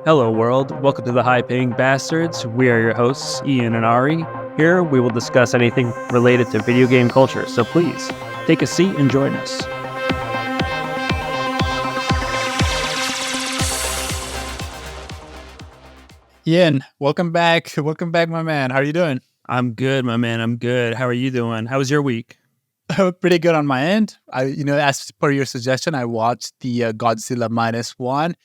Hello, world. Welcome to the High Paying Bastards. We are your hosts, Ian and Ari. Here, we will discuss anything related to video game culture, so please take a seat and join us. Ian, welcome back. Welcome back, my man. How are you doing? I'm good, my man. I'm good. How are you doing? How was your week? Pretty good on my end. As per your suggestion, I watched the Godzilla -1.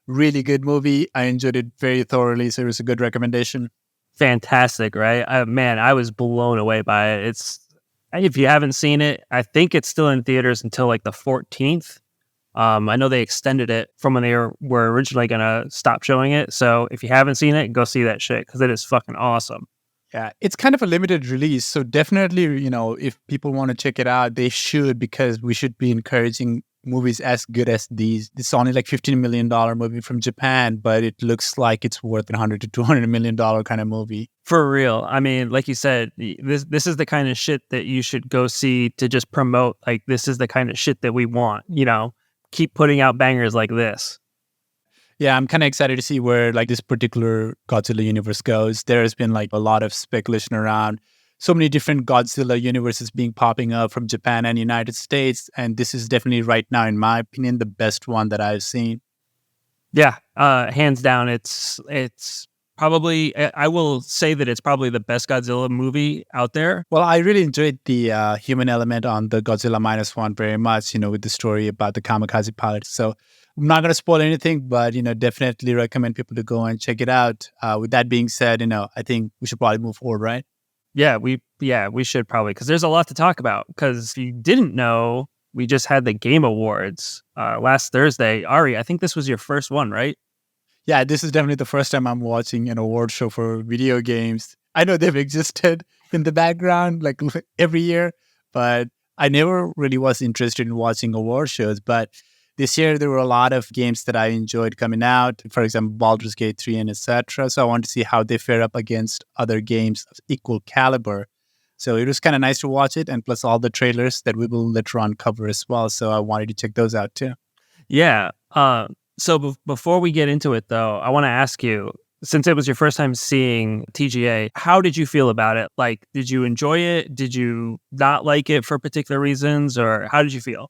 Really good movie. I enjoyed it very thoroughly, so it was a good recommendation. Fantastic, right? I was blown away by it. If you haven't seen it, I think it's still in theaters until like the 14th. I know they extended it from when they were originally going to stop showing it. So if you haven't seen it, go see that shit because it is fucking awesome. Yeah, it's kind of a limited release, so definitely, if people want to check it out, they should, because we should be encouraging movies as good as these. It's only like $15 million movie from Japan, but it looks like it's worth $100 to $200 million kind of movie. For real. I mean, like you said, this is the kind of shit that you should go see to just promote. Like, this is the kind of shit that we want, keep putting out bangers like this. Yeah, I'm kind of excited to see where like this particular Godzilla universe goes. There has been like a lot of speculation around so many different Godzilla universes being popping up from Japan and United States, and this is definitely right now, in my opinion, the best one that I've seen. Yeah, hands down, it's probably, I will say that it's probably the best Godzilla movie out there. Well, I really enjoyed the human element on the Godzilla -1 very much, with the story about the kamikaze pilot. So I'm not going to spoil anything, but, definitely recommend people to go and check it out. With that being said, I think we should probably move forward, right? Yeah, we should probably, because there's a lot to talk about. Because if you didn't know, we just had the Game Awards last Thursday. Ari, I think this was your first one, right? Yeah, this is definitely the first time I'm watching an award show for video games. I know they've existed in the background like every year, but I never really was interested in watching award shows. But this year, there were a lot of games that I enjoyed coming out. For example, Baldur's Gate 3 and etc. So I wanted to see how they fare up against other games of equal caliber. So it was kind of nice to watch it, and plus all the trailers that we will later on cover as well. So I wanted to check those out too. Yeah. So before we get into it, though, I want to ask you, since it was your first time seeing TGA, how did you feel about it? Like, did you enjoy it? Did you not like it for particular reasons, or how did you feel?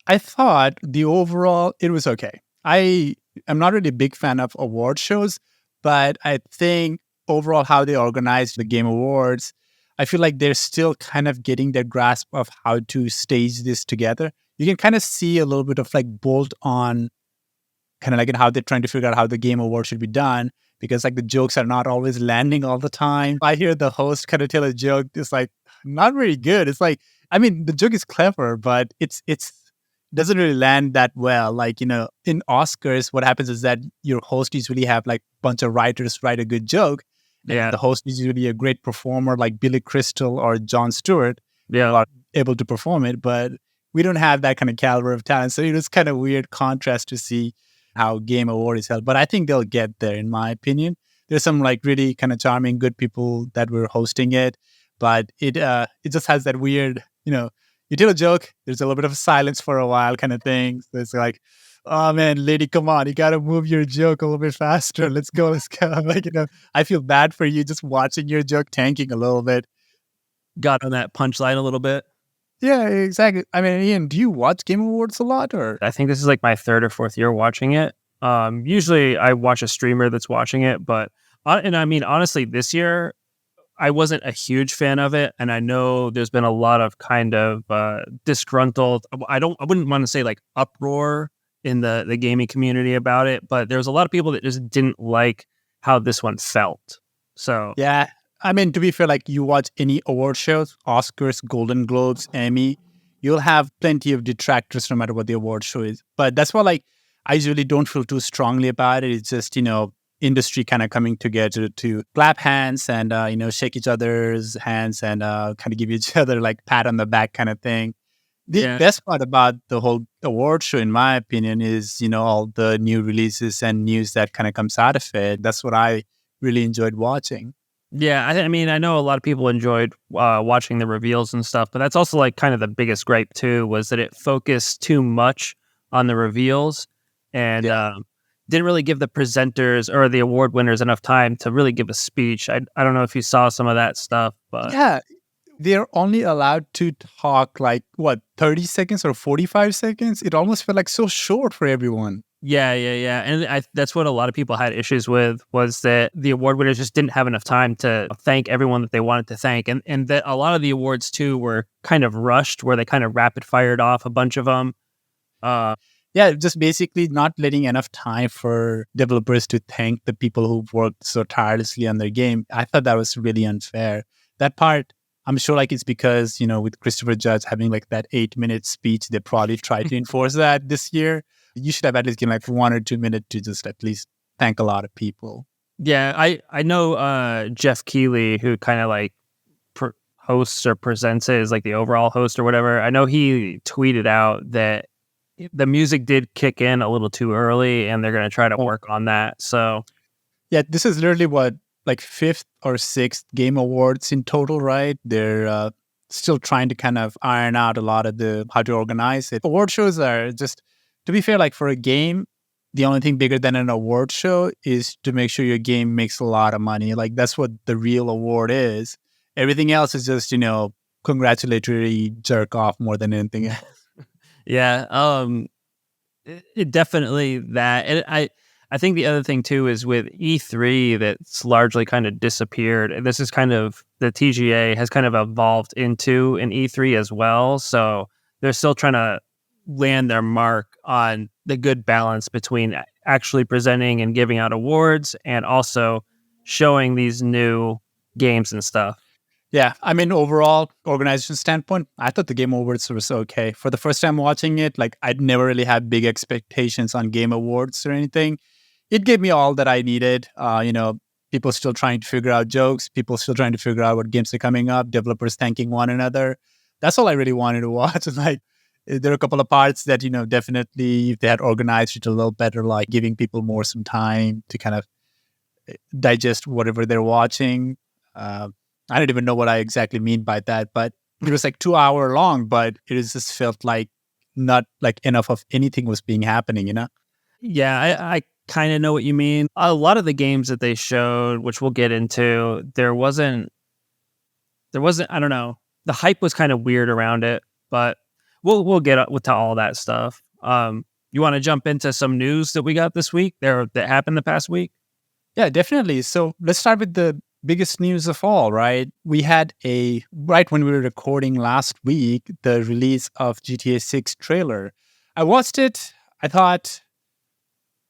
I thought the overall, it was okay. I am not really a big fan of award shows, but I think overall how they organize the Game Awards, I feel like they're still kind of getting their grasp of how to stage this together. You can kind of see a little bit of like bolt on, kind of like in how they're trying to figure out how the Game Award should be done, because like the jokes are not always landing all the time. I hear the host kind of tell a joke, it's like not very good. It's like, I mean, the joke is clever, but it's doesn't really land that well. Like, in Oscars, what happens is that your host usually have like a bunch of writers write a good joke. Yeah. The host is usually a great performer like Billy Crystal or Jon Stewart. Yeah. Are able to perform it, but we don't have that kind of caliber of talent. So it was kind of weird contrast to see how Game Award is held. But I think they'll get there, in my opinion. There's some like really kind of charming, good people that were hosting it, but it just has that weird, you tell a joke, there's a little bit of silence for a while kind of thing. So it's like, oh man, lady, come on, you got to move your joke a little bit faster. Let's go. Like, I feel bad for you just watching your joke tanking a little bit. Got on that punchline a little bit. Yeah, exactly. I mean, Ian, do you watch Game Awards a lot, or? I think this is like my third or fourth year watching it. Usually I watch a streamer that's watching it, but, and I mean, honestly, this year, I wasn't a huge fan of it, and I know there's been a lot of kind of disgruntled. I wouldn't want to say like uproar in the gaming community about it, but there's a lot of people that just didn't like how this one felt. So yeah, I mean, to be fair, like you watch any award shows, Oscars, Golden Globes, Emmy, you'll have plenty of detractors no matter what the award show is. But that's why, like, I usually don't feel too strongly about it. It's just industry kind of coming together to clap hands and shake each other's hands and kind of give each other like pat on the back kind of thing. The best part about the whole award show, in my opinion, is all the new releases and news that kind of comes out of it. That's what I really enjoyed watching. Yeah, I mean, I know a lot of people enjoyed watching the reveals and stuff, but that's also like kind of the biggest gripe too, was that it focused too much on the reveals and didn't really give the presenters or the award winners enough time to really give a speech. I don't know if you saw some of that stuff, but Yeah, they're only allowed to talk like what, 30 seconds or 45 seconds? It almost felt like so short for everyone. yeah. And that's what a lot of people had issues with, was that the award winners just didn't have enough time to thank everyone that they wanted to thank. And that a lot of the awards too were kind of rushed, where they kind of rapid fired off a bunch of them. Uh, Yeah, just basically not letting enough time for developers to thank the people who worked so tirelessly on their game. I thought that was really unfair. That part, I'm sure like it's because, with Christopher Judge having like that 8-minute speech, they probably tried to enforce that this year. You should have at least given like 1 or 2 minutes to just at least thank a lot of people. yeah, I know Jeff Keighley, who kind of like hosts or presents it as like the overall host or whatever. I know he tweeted out that the music did kick in a little too early, and they're going to try to work on that. So Yeah, this is literally what, like fifth or sixth game awards in total, right? They're still trying to kind of iron out a lot of the how to organize it. Award shows are just, to be fair, like for a game, the only thing bigger than an award show is to make sure your game makes a lot of money. Like that's what the real award is. Everything else is just, congratulatory jerk off more than anything else. yeah, it definitely that. And I think the other thing too is with E3, that's largely kind of disappeared. And this is kind of, the TGA has kind of evolved into an E3 as well. So they're still trying to land their mark on the good balance between actually presenting and giving out awards, and also showing these new games and stuff. Yeah, I mean, overall organization standpoint, I thought the Game Awards was okay. For the first time watching it, like I'd never really had big expectations on Game Awards or anything. It gave me all that I needed. People still trying to figure out jokes, people still trying to figure out what games are coming up, developers thanking one another. That's all I really wanted to watch. Like, there are a couple of parts that, definitely if they had organized it a little better, like giving people more some time to kind of digest whatever they're watching. I don't even know what I exactly mean by that, but it was like 2 hour long, but just felt like not like enough of anything was being happening. Yeah, I kind of know what you mean. A lot of the games that they showed, which we'll get into, there wasn't, I don't know. The hype was kind of weird around it, but we'll get to all that stuff. You want to jump into some news that we got this week that happened the past week? Yeah, definitely. So let's start with the biggest news of all, right? We had right when we were recording last week, the release of GTA 6 trailer. I watched it. I thought,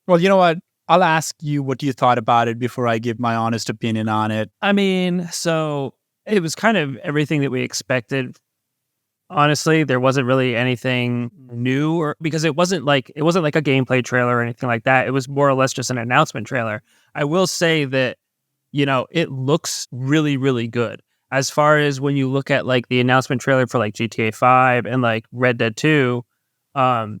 well, you know what? I'll ask you what you thought about it before I give my honest opinion on it. I mean, so it was kind of everything that we expected. Honestly, there wasn't really anything new, or because it wasn't like a gameplay trailer or anything like that. It was more or less just an announcement trailer. I will say that, it looks really, really good. As far as when you look at like the announcement trailer for like GTA 5 and like Red Dead 2,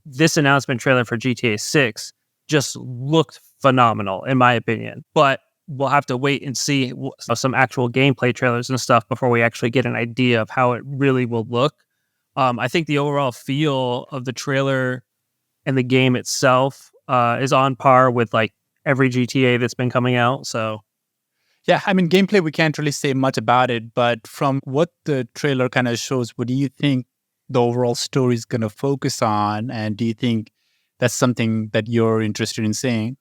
this announcement trailer for GTA 6 just looked phenomenal, in my opinion. But we'll have to wait and see some actual gameplay trailers and stuff before we actually get an idea of how it really will look. I think the overall feel of the trailer and the game itself is on par with like every GTA that's been coming out. So Yeah, I mean, gameplay, we can't really say much about it, but from what the trailer kind of shows, what do you think the overall story is going to focus on? And do you think that's something that you're interested in seeing?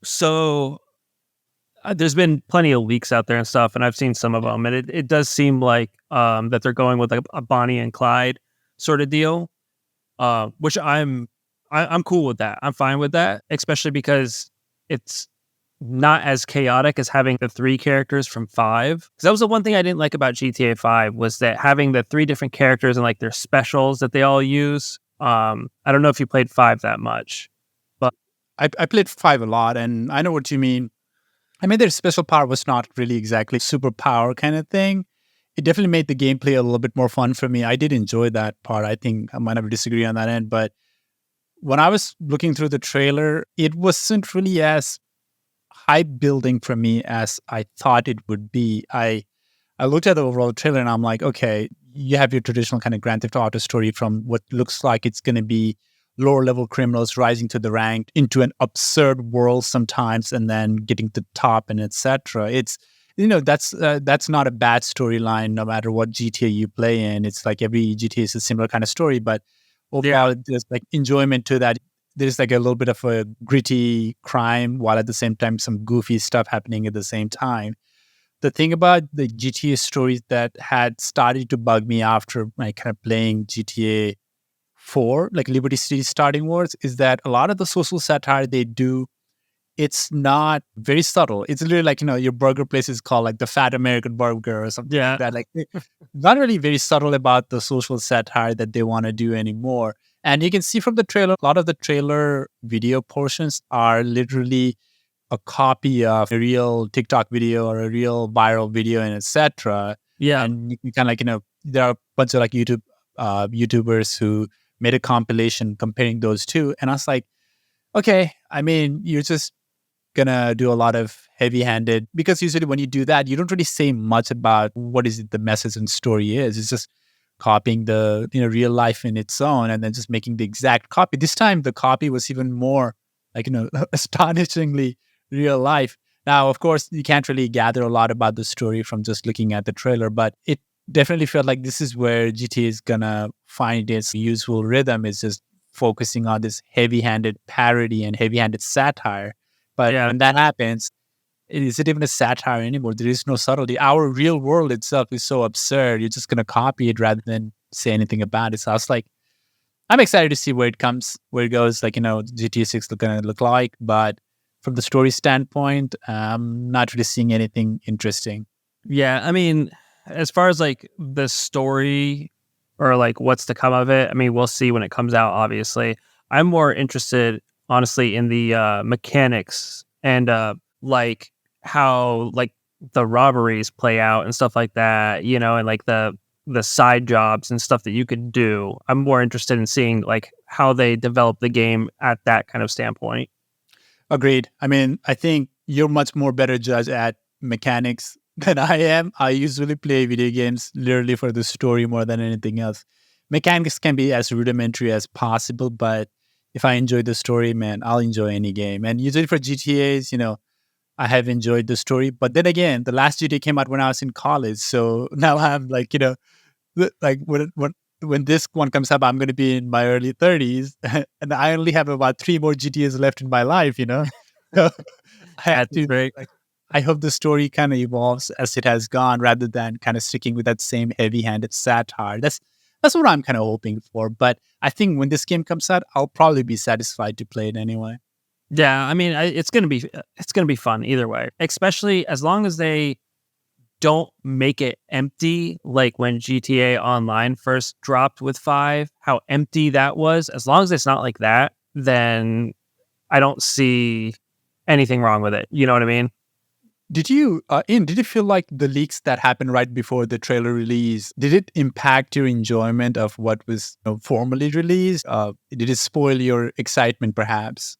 so there's been plenty of leaks out there and stuff, and I've seen some of them, and it does seem like that they're going with like a Bonnie and Clyde sort of deal, which I'm cool with that. I'm fine with that, especially because it's not as chaotic as having the three characters from 5. Because that was the one thing I didn't like about GTA 5, was that having the 3 different characters and like their specials that they all use. I don't know if you played 5 that much, but I played 5 a lot, and I know what you mean. I mean, their special power was not really exactly superpower kind of thing. It definitely made the gameplay a little bit more fun for me. I did enjoy that part. I think I might have disagree on that end, but when I was looking through the trailer, it wasn't really as hype building for me as I thought it would be. I looked at the overall trailer and I'm like, okay, you have your traditional kind of Grand Theft Auto story from what looks like it's going to be lower level criminals rising to the rank into an absurd world sometimes, and then getting to the top and etc. It's that's not a bad storyline no matter what GTA you play in. It's like every GTA is a similar kind of story, but Yeah. overall there's like enjoyment to that. There's like a little bit of a gritty crime while at the same time some goofy stuff happening at the same time. The thing about the GTA stories that had started to bug me after like kind of playing GTA 4, like Liberty City Starting Wars, is that a lot of the social satire they do, it's not very subtle. It's literally like, your burger place is called like the Fat American Burger or something like Yeah. that. Like, not really very subtle about the social satire that they want to do anymore. And you can see from the trailer, a lot of the trailer video portions are literally a copy of a real TikTok video or a real viral video and etc. Yeah. And you can kind of like, there are a bunch of like YouTubers who made a compilation comparing those two. And I was like, okay, I mean, you're just gonna do a lot of heavy-handed, because usually when you do that, you don't really say much about what is it the message and story is. It's just copying the real life in its own and then just making the exact copy. This time the copy was even more like astonishingly real life. Now, of course, you can't really gather a lot about the story from just looking at the trailer, but it definitely felt like this is where GTA is gonna find its useful rhythm, is just focusing on this heavy-handed parody and heavy-handed satire. But Yeah. when that happens, is it even a satire anymore? There is no subtlety. Our real world itself is so absurd. You're just going to copy it rather than say anything about it. So I was like, I'm excited to see where it goes. Like, GTA 6 going to look like. But from the story standpoint, I'm not really seeing anything interesting. Yeah. I mean, as far as like the story or like what's to come of it, I mean, we'll see when it comes out, obviously. I'm more interested, honestly, in the mechanics and like how like the robberies play out and stuff like that, and like the side jobs and stuff that you could do. I'm more interested in seeing like how they develop the game at that kind of standpoint. Agreed. I mean, I think you're much more better judge at mechanics than I am. I usually play video games literally for the story more than anything else. Mechanics can be as rudimentary as possible, but if I enjoy the story, man, I'll enjoy any game. And usually for GTAs, I have enjoyed the story. But then again, the last GTA came out when I was in college. So now I'm like, like when this one comes up, I'm going to be in my early 30s, and I only have about 3 more GTAs left in my life. So I have That's to great. like. I hope the story kind of evolves as it has gone, rather than kind of sticking with that same heavy-handed satire. That's what I'm kind of hoping for. But I think when this game comes out, I'll probably be satisfied to play it anyway. Yeah, I mean, it's gonna be fun either way, especially as long as they don't make it empty like when GTA Online first dropped with 5, how empty that was. As long as it's not like that, then I don't see anything wrong with it. You know what I mean? Did you feel like the leaks that happened right before the trailer release, did it impact your enjoyment of what was formally released? Did it spoil your excitement, perhaps?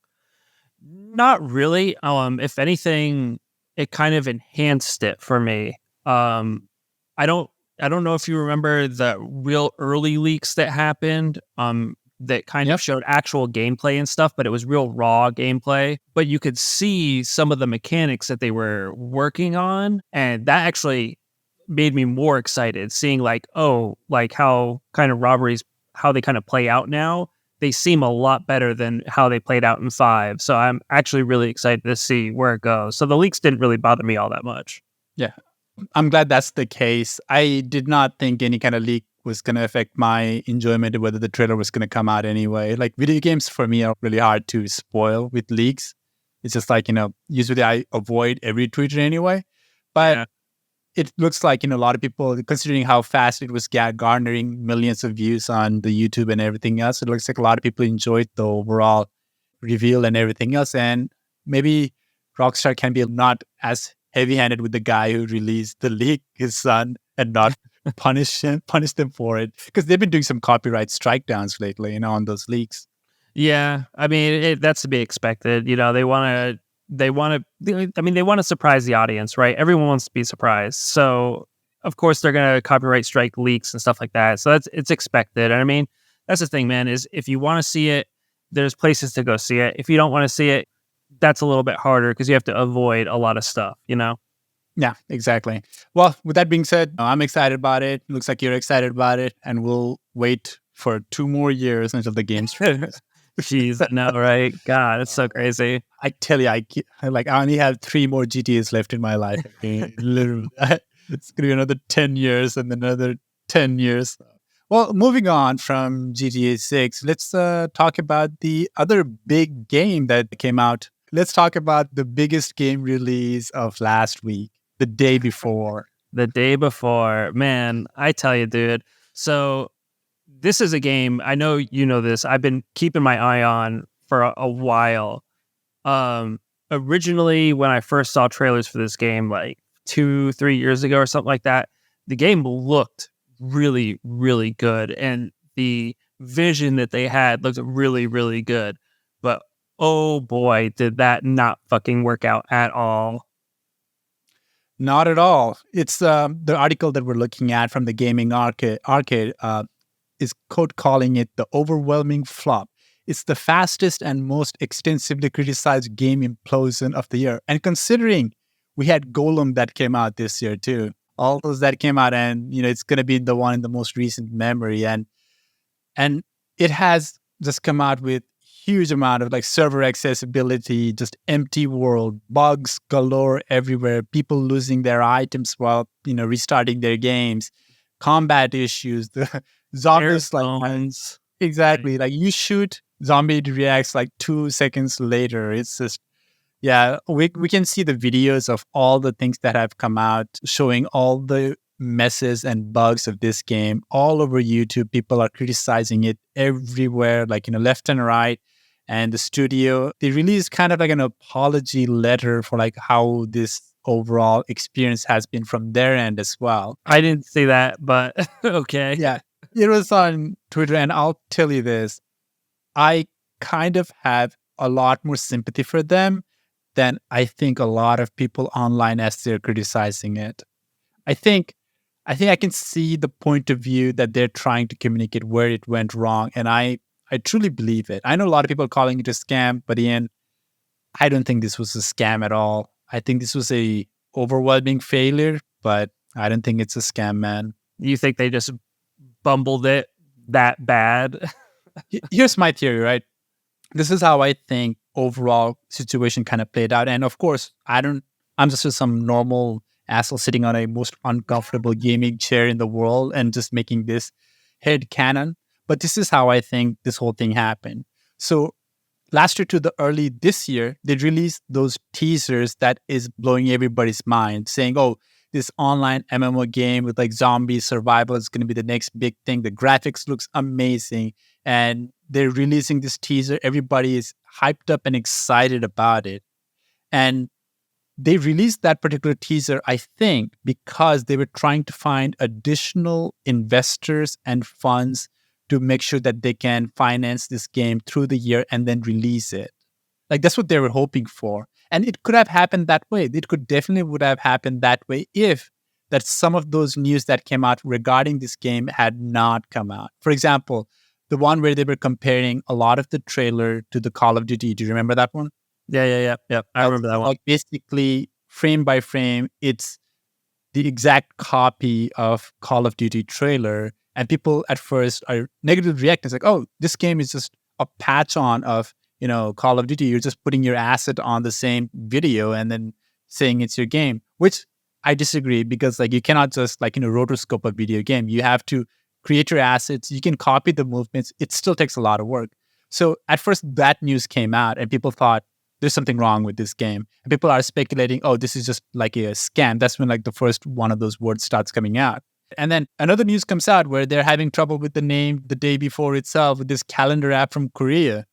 Not really. If anything, it kind of enhanced it for me. I don't I don't know if you remember the real early leaks that happened. That kind of Yep. showed actual gameplay and stuff, but it was real raw gameplay. But you could see some of the mechanics that they were working on, and that actually made me more excited. Seeing like, oh, like how kind of robberies, how they kind of play out now. They seem a lot better than how they played out in 5. So I'm actually really excited to see where it goes. So the leaks didn't really bother me all that much. Yeah. I'm glad that's the case. I did not think any kind of leak was going to affect my enjoyment of whether the trailer was going to come out anyway. Like video games for me are really hard to spoil with leaks. It's just like, usually I avoid every Twitter anyway. But Yeah. it looks like, a lot of people, considering how fast it was garnering millions of views on the YouTube and everything else, it looks like a lot of people enjoyed the overall reveal and everything else. And maybe Rockstar can be not as heavy-handed with the guy who released the leak, his son, and not punish them for it, because they've been doing some copyright strike downs lately, on those leaks. Yeah, I mean that's to be expected. They want to surprise the audience, right? Everyone wants to be surprised, so of course they're gonna copyright strike leaks and stuff like that. So it's expected. And I mean, that's the thing, man. Is if you want to see it, there's places to go see it. If you don't want to see it, that's a little bit harder because you have to avoid a lot of stuff, you know? Yeah, exactly. Well, with that being said, I'm excited about it. Looks like you're excited about it, and we'll wait for 2 more years until the game's released. Jeez, I know, right? God, it's so crazy. I tell you, I only have 3 more GTAs left in my life. Literally, it's gonna be another 10 years and then another 10 years. Well, moving on from GTA 6, let's talk about the other big game that came out. Let's talk about the biggest game release of last week, the day before. The day before, man, I tell you, dude. So this is a game, I know you know this. I've been keeping my eye on for a while. Originally, when I first saw trailers for this game, like 2-3 years ago or something like that, the game looked really, really good, and the vision that they had looked really, really good. But oh boy, did that not fucking work out at all. Not at all. It's the article that we're looking at from the Gaming Arcade is quote calling it the overwhelming flop. It's the fastest and most extensively criticized game implosion of the year. And considering we had Golem that came out this year too, all those that came out, and it's going to be the one in the most recent memory, and it has just come out with huge amount of like server accessibility, just empty world, bugs galore everywhere, people losing their items while restarting their games, combat issues, the zombies Airphones. exactly, like you shoot zombie, it reacts like 2 seconds later. It's just, yeah, we can see the videos of all the things that have come out showing all the messes and bugs of this game all over YouTube. People are criticizing it everywhere, like left and right. And the studio, they released kind of like an apology letter for like how this overall experience has been from their end as well. I didn't see that, but okay. Yeah, it was on Twitter, and I'll tell you this, I kind of have a lot more sympathy for them than I think a lot of people online as they're criticizing it. I think I can see the point of view that they're trying to communicate where it went wrong, and I truly believe it. I know a lot of people calling it a scam, but Ian, I don't think this was a scam at all. I think this was a overwhelming failure, but I don't think it's a scam, man. You think they just bumbled it that bad? Here's my theory, right? This is how I think overall situation kind of played out. And of course, I'm just some normal asshole sitting on a most uncomfortable gaming chair in the world and just making this head canon. But this is how I think this whole thing happened. So last year to the early this year, they released those teasers that is blowing everybody's mind, saying, oh, this online MMO game with like zombie survival is going to be the next big thing. The graphics looks amazing. And they're releasing this teaser. Everybody is hyped up and excited about it. And they released that particular teaser, I think, because they were trying to find additional investors and funds to make sure that they can finance this game through the year and then release it. Like that's what they were hoping for. And it could have happened that way. It could definitely would have happened that way if that some of those news that came out regarding this game had not come out. For example, the one where they were comparing a lot of the trailer to the Call of Duty. Do you remember that one? Yeah. I remember that one. Like basically, frame by frame, it's the exact copy of Call of Duty trailer. And people at first are negatively reacting. It's like, oh, this game is just a patch on of, Call of Duty. You're just putting your asset on the same video and then saying it's your game, which I disagree because like you cannot just like, rotoscope a video game. You have to create your assets. You can copy the movements. It still takes a lot of work. So at first that news came out and people thought there's something wrong with this game. And people are speculating, oh, this is just like a scam. That's when like the first one of those words starts coming out. And then another news comes out where they're having trouble with the name the day before itself with this calendar app from Korea.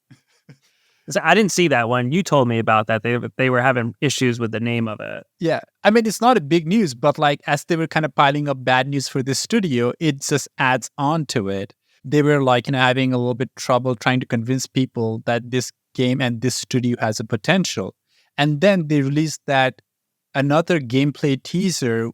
So I didn't see that one. You told me about that. They were having issues with the name of it. Yeah. I mean, it's not a big news, but like as they were kind of piling up bad news for this studio, it just adds on to it. They were like, having a little bit trouble trying to convince people that this game and this studio has a potential. And then they released that another gameplay teaser,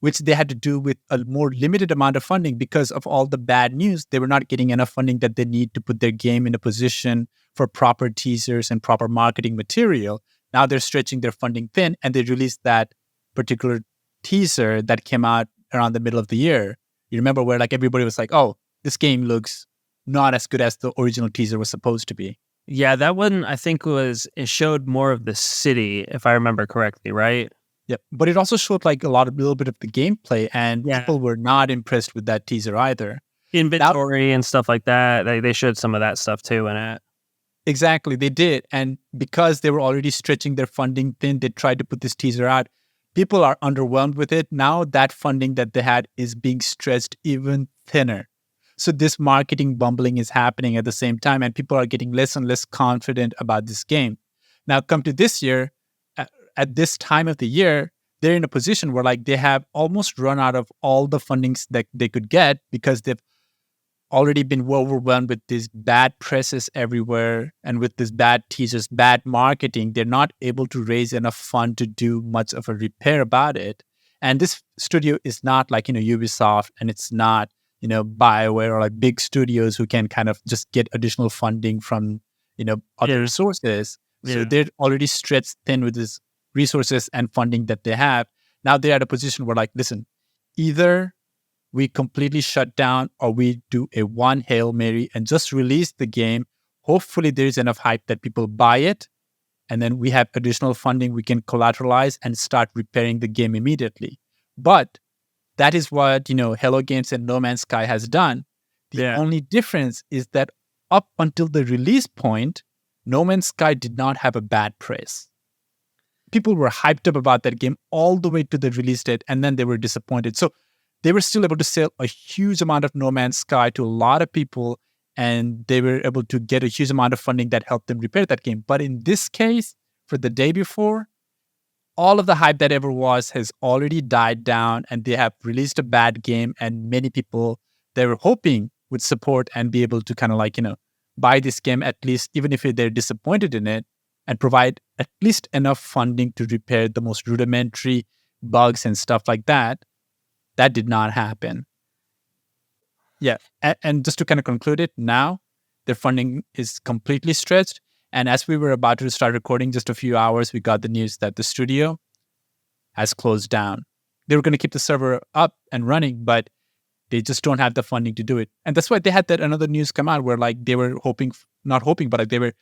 which they had to do with a more limited amount of funding because of all the bad news. They were not getting enough funding that they need to put their game in a position for proper teasers and proper marketing material. Now they're stretching their funding thin, and they released that particular teaser that came out around the middle of the year. You remember where like everybody was like, "Oh, this game looks not as good as the original teaser was supposed to be." Yeah, that one I think it showed more of the city, if I remember correctly, right? Yep. But it also showed like little bit of the gameplay, and Yeah. people were not impressed with that teaser either. Now, Inventory and stuff like that. They showed some of that stuff too in it. exactly, they did. And because they were already stretching their funding thin, they tried to put this teaser out. People are underwhelmed with it. Now that funding that they had is being stretched even thinner. So this marketing bumbling is happening at the same time, and people are getting less and less confident about this game. Now, come to this year, at this time of the year, they're in a position where like they have almost run out of all the fundings that they could get because they've already been overwhelmed with these bad presses everywhere and with this bad teasers, bad marketing. They're not able to raise enough fund to do much of a repair about it. And this studio is not like, Ubisoft, and it's not, BioWare or like big studios who can kind of just get additional funding from, other Yeah. sources. So Yeah. they're already stretched thin with this resources and funding that they have. Now they're at a position where like, listen, either we completely shut down or we do a one Hail Mary and just release the game. Hopefully there's enough hype that people buy it. And then we have additional funding we can collateralize and start repairing the game immediately. But that is what, Hello Games and No Man's Sky has done. The Yeah. only difference is that up until the release point, No Man's Sky did not have a bad press. People were hyped up about that game all the way to the release date, and then they were disappointed. So they were still able to sell a huge amount of No Man's Sky to a lot of people, and they were able to get a huge amount of funding that helped them repair that game. But in this case, for the day before, all of the hype that ever was has already died down, and they have released a bad game, and many people they were hoping would support and be able to kind of like, buy this game at least, even if they're disappointed in it, and provide at least enough funding to repair the most rudimentary bugs and stuff like that. That did not happen. Yeah. And just to kind of conclude it, now their funding is completely stretched. And as we were about to start recording, just a few hours, we got the news that the studio has closed down. They were going to keep the server up and running, but they just don't have the funding to do it. And that's why they had that another news come out where like they were not hoping, but like they were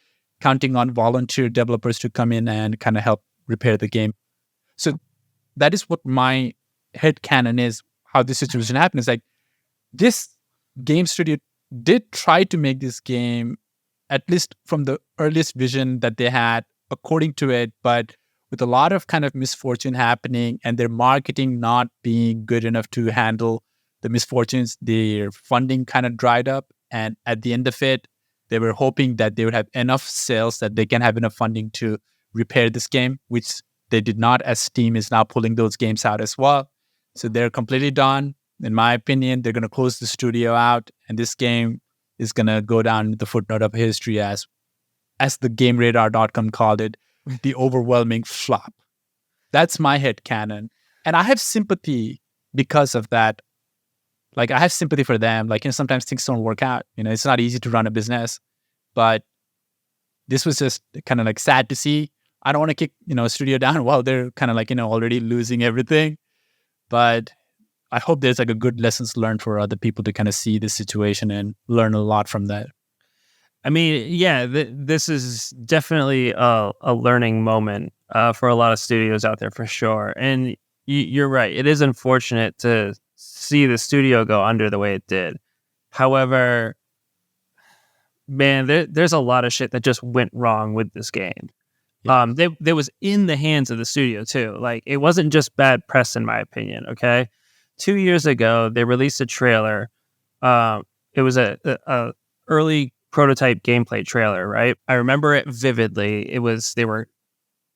counting on volunteer developers to come in and kind of help repair the game. So that is what my headcanon is, how this situation happened. Is like this game studio did try to make this game, at least from the earliest vision that they had, according to it, but with a lot of kind of misfortune happening and their marketing not being good enough to handle the misfortunes, their funding kind of dried up. And at the end of it, they were hoping that they would have enough sales that they can have enough funding to repair this game, which they did not, as Steam is now pulling those games out as well. So they're completely done. In my opinion, they're going to close the studio out, and this game is going to go down the footnote of history as the GameRadar.com called it, the overwhelming flop. That's my headcanon. And I have sympathy because of that. Like, I have sympathy for them. Like, sometimes things don't work out. It's not easy to run a business. But this was just kind of like sad to see. I don't want to kick, a studio down while they're kind of like, already losing everything. But I hope there's like a good lessons learned for other people to kind of see this situation and learn a lot from that. I mean, yeah, this is definitely a learning moment for a lot of studios out there for sure. And you're right. It is unfortunate to see the studio go under the way it did. However, man, there's a lot of shit that just went wrong with this game. Yeah. They was in the hands of the studio too. Like, it wasn't just bad press, in my opinion. Okay, 2 years ago they released a trailer. It was a early prototype gameplay trailer, right? I remember it vividly. They were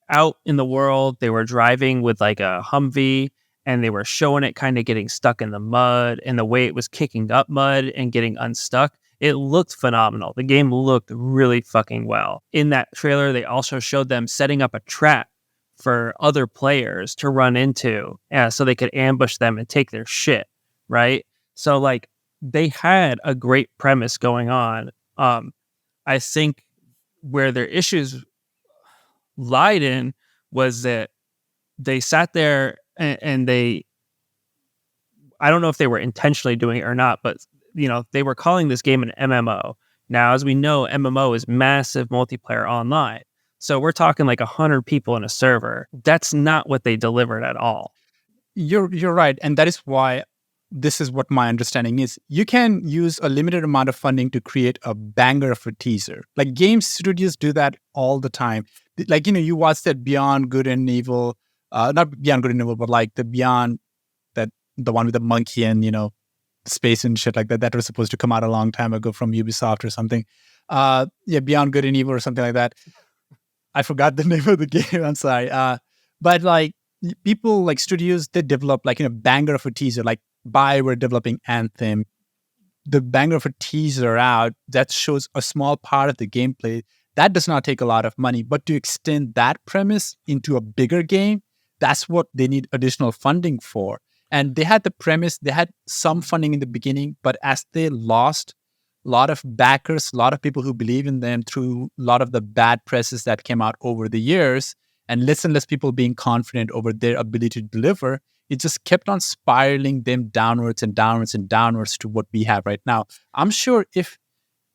out in the world. They were driving with like a Humvee, and they were showing it kind of getting stuck in the mud, and the way it was kicking up mud and getting unstuck. It looked phenomenal. The game looked really fucking well. In that trailer, they also showed them setting up a trap for other players to run into, so they could ambush them and take their shit, right? So like, they had a great premise going on. I think where their issues lied in was that they sat there and they, I don't know if they were intentionally doing it or not, but they were calling this game an MMO. Now, as we know, MMO is massive multiplayer online. So we're talking like 100 people in a server. That's not what they delivered at all. You're right, and that is why this is what my understanding is. You can use a limited amount of funding to create a banger of a teaser. Like game studios do that all the time. Like you watch that Beyond Good and Evil, not Beyond Good and Evil, but like the Beyond that the one with the monkey and space and shit like that. That was supposed to come out a long time ago from Ubisoft or something. Yeah, Beyond Good and Evil or something like that. I forgot the name of the game. I'm sorry. But like people like studios, they develop like banger of a teaser. Like we're developing Anthem. The banger of a teaser out that shows a small part of the gameplay. That does not take a lot of money, but to extend that premise into a bigger game, that's what they need additional funding for. And they had the premise, they had some funding in the beginning, but as they lost a lot of backers, a lot of people who believe in them through a lot of the bad presses that came out over the years, and less people being confident over their ability to deliver, it just kept on spiraling them downwards and downwards and downwards to what we have right now. I'm sure if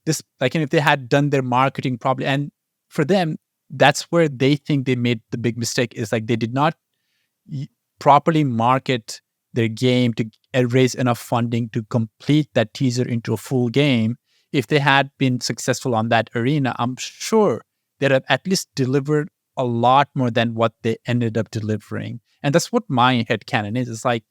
if they had done their marketing properly, and for them, that's where they think they made the big mistake, is like they did not properly market their game to raise enough funding to complete that teaser into a full game. If they had been successful on that arena, I'm sure they'd have at least delivered a lot more than what they ended up delivering. And that's what my headcanon is. It's like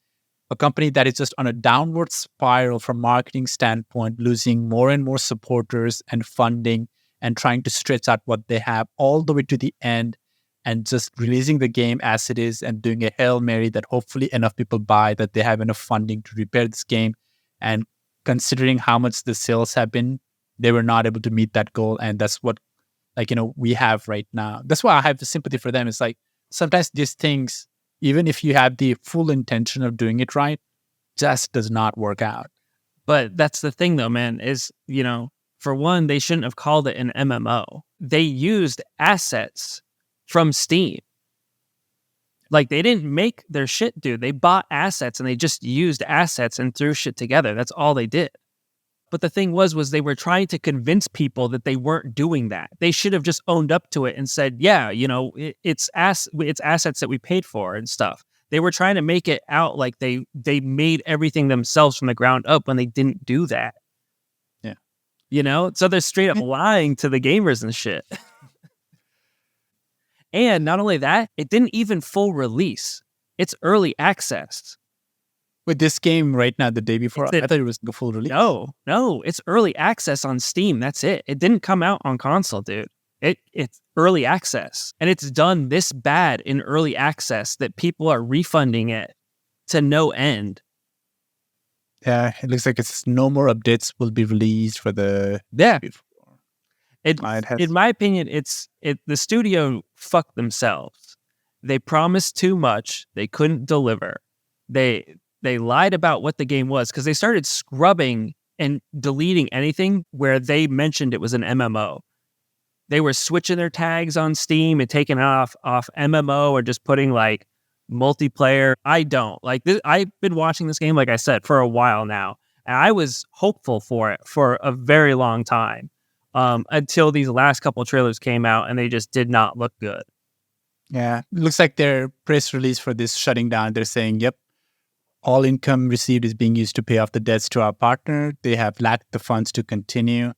a company that is just on a downward spiral from marketing standpoint, losing more and more supporters and funding and trying to stretch out what they have all the way to the end and just releasing the game as it is and doing a Hail Mary that hopefully enough people buy, that they have enough funding to repair this game. And considering how much the sales have been, they were not able to meet that goal. And that's what we have right now. That's why I have the sympathy for them. It's like sometimes these things, even if you have the full intention of doing it right, just does not work out. But that's the thing though, man, is, for one, they shouldn't have called it an MMO. They used assets from Steam. Like they didn't make their shit, dude. They bought assets and they just used assets and threw shit together. That's all they did. But the thing was they were trying to convince people that they weren't doing that. They should have just owned up to it and said, yeah, it's assets that we paid for and stuff. They were trying to make it out like they made everything themselves from the ground up when they didn't do that. Yeah. So they're straight up lying to the gamers and shit. And not only that, it didn't even full release. It's early access. With this game right now, the day before, I thought it was the full release. No, it's early access on Steam. That's it. It didn't come out on console, dude. It's early access. And it's done this bad in early access that people are refunding it to no end. Yeah, it looks like it's no more updates will be released for the... Yeah. In my opinion, the studio fucked themselves. They promised too much. They couldn't deliver. They lied about what the game was because they started scrubbing and deleting anything where they mentioned it was an MMO. They were switching their tags on Steam and taking it off MMO or just putting like multiplayer. I don't like this. I've been watching this game, like I said, for a while now, and I was hopeful for it for a very long time until these last couple of trailers came out and they just did not look good. Yeah, it looks like their press release for this shutting down. They're saying, yep, all income received is being used to pay off the debts to our partner. They have lacked the funds to continue.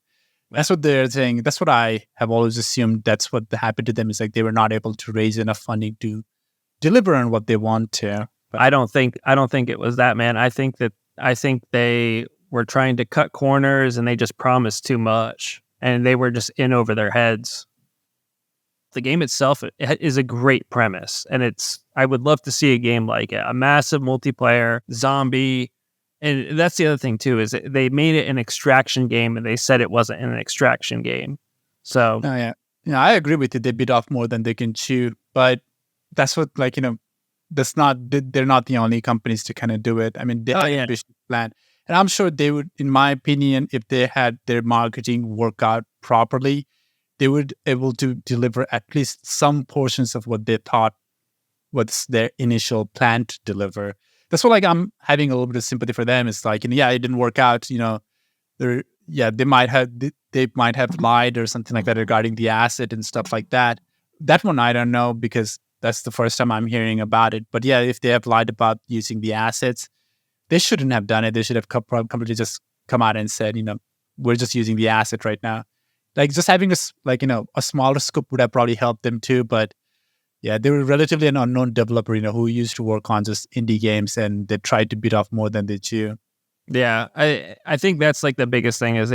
That's what they're saying. That's what I have always assumed. That's what happened to them, is like they were not able to raise enough funding to deliver on what they want to. But I don't think it was that, man. I think they were trying to cut corners and they just promised too much and they were just in over their heads. The game itself is a great premise, and I would love to see a game like it, a massive multiplayer zombie. And that's the other thing too, is they made it an extraction game and they said it wasn't an extraction game. So yeah, I agree with you. They bit off more than they can chew, but that's what they're not the only companies to kind of do it. I mean, they have an ambitious plan, and I'm sure they would, in my opinion, if they had their marketing work out properly, they would able to deliver at least some portions of what they thought what's their initial plan to deliver. That's what like I'm having a little bit of sympathy for them. It's like, yeah, it didn't work out. They're yeah, they might have lied or something like that regarding the asset and stuff like that. That one I don't know because that's the first time I'm hearing about it. But yeah, if they have lied about using the assets, they shouldn't have done it. They should have completely just come out and said, we're just using the asset right now. Like just having a smaller scope would have probably helped them too. But yeah, they were relatively an unknown developer, who used to work on just indie games, and they tried to beat off more than they chew. Yeah, I think that's like the biggest thing is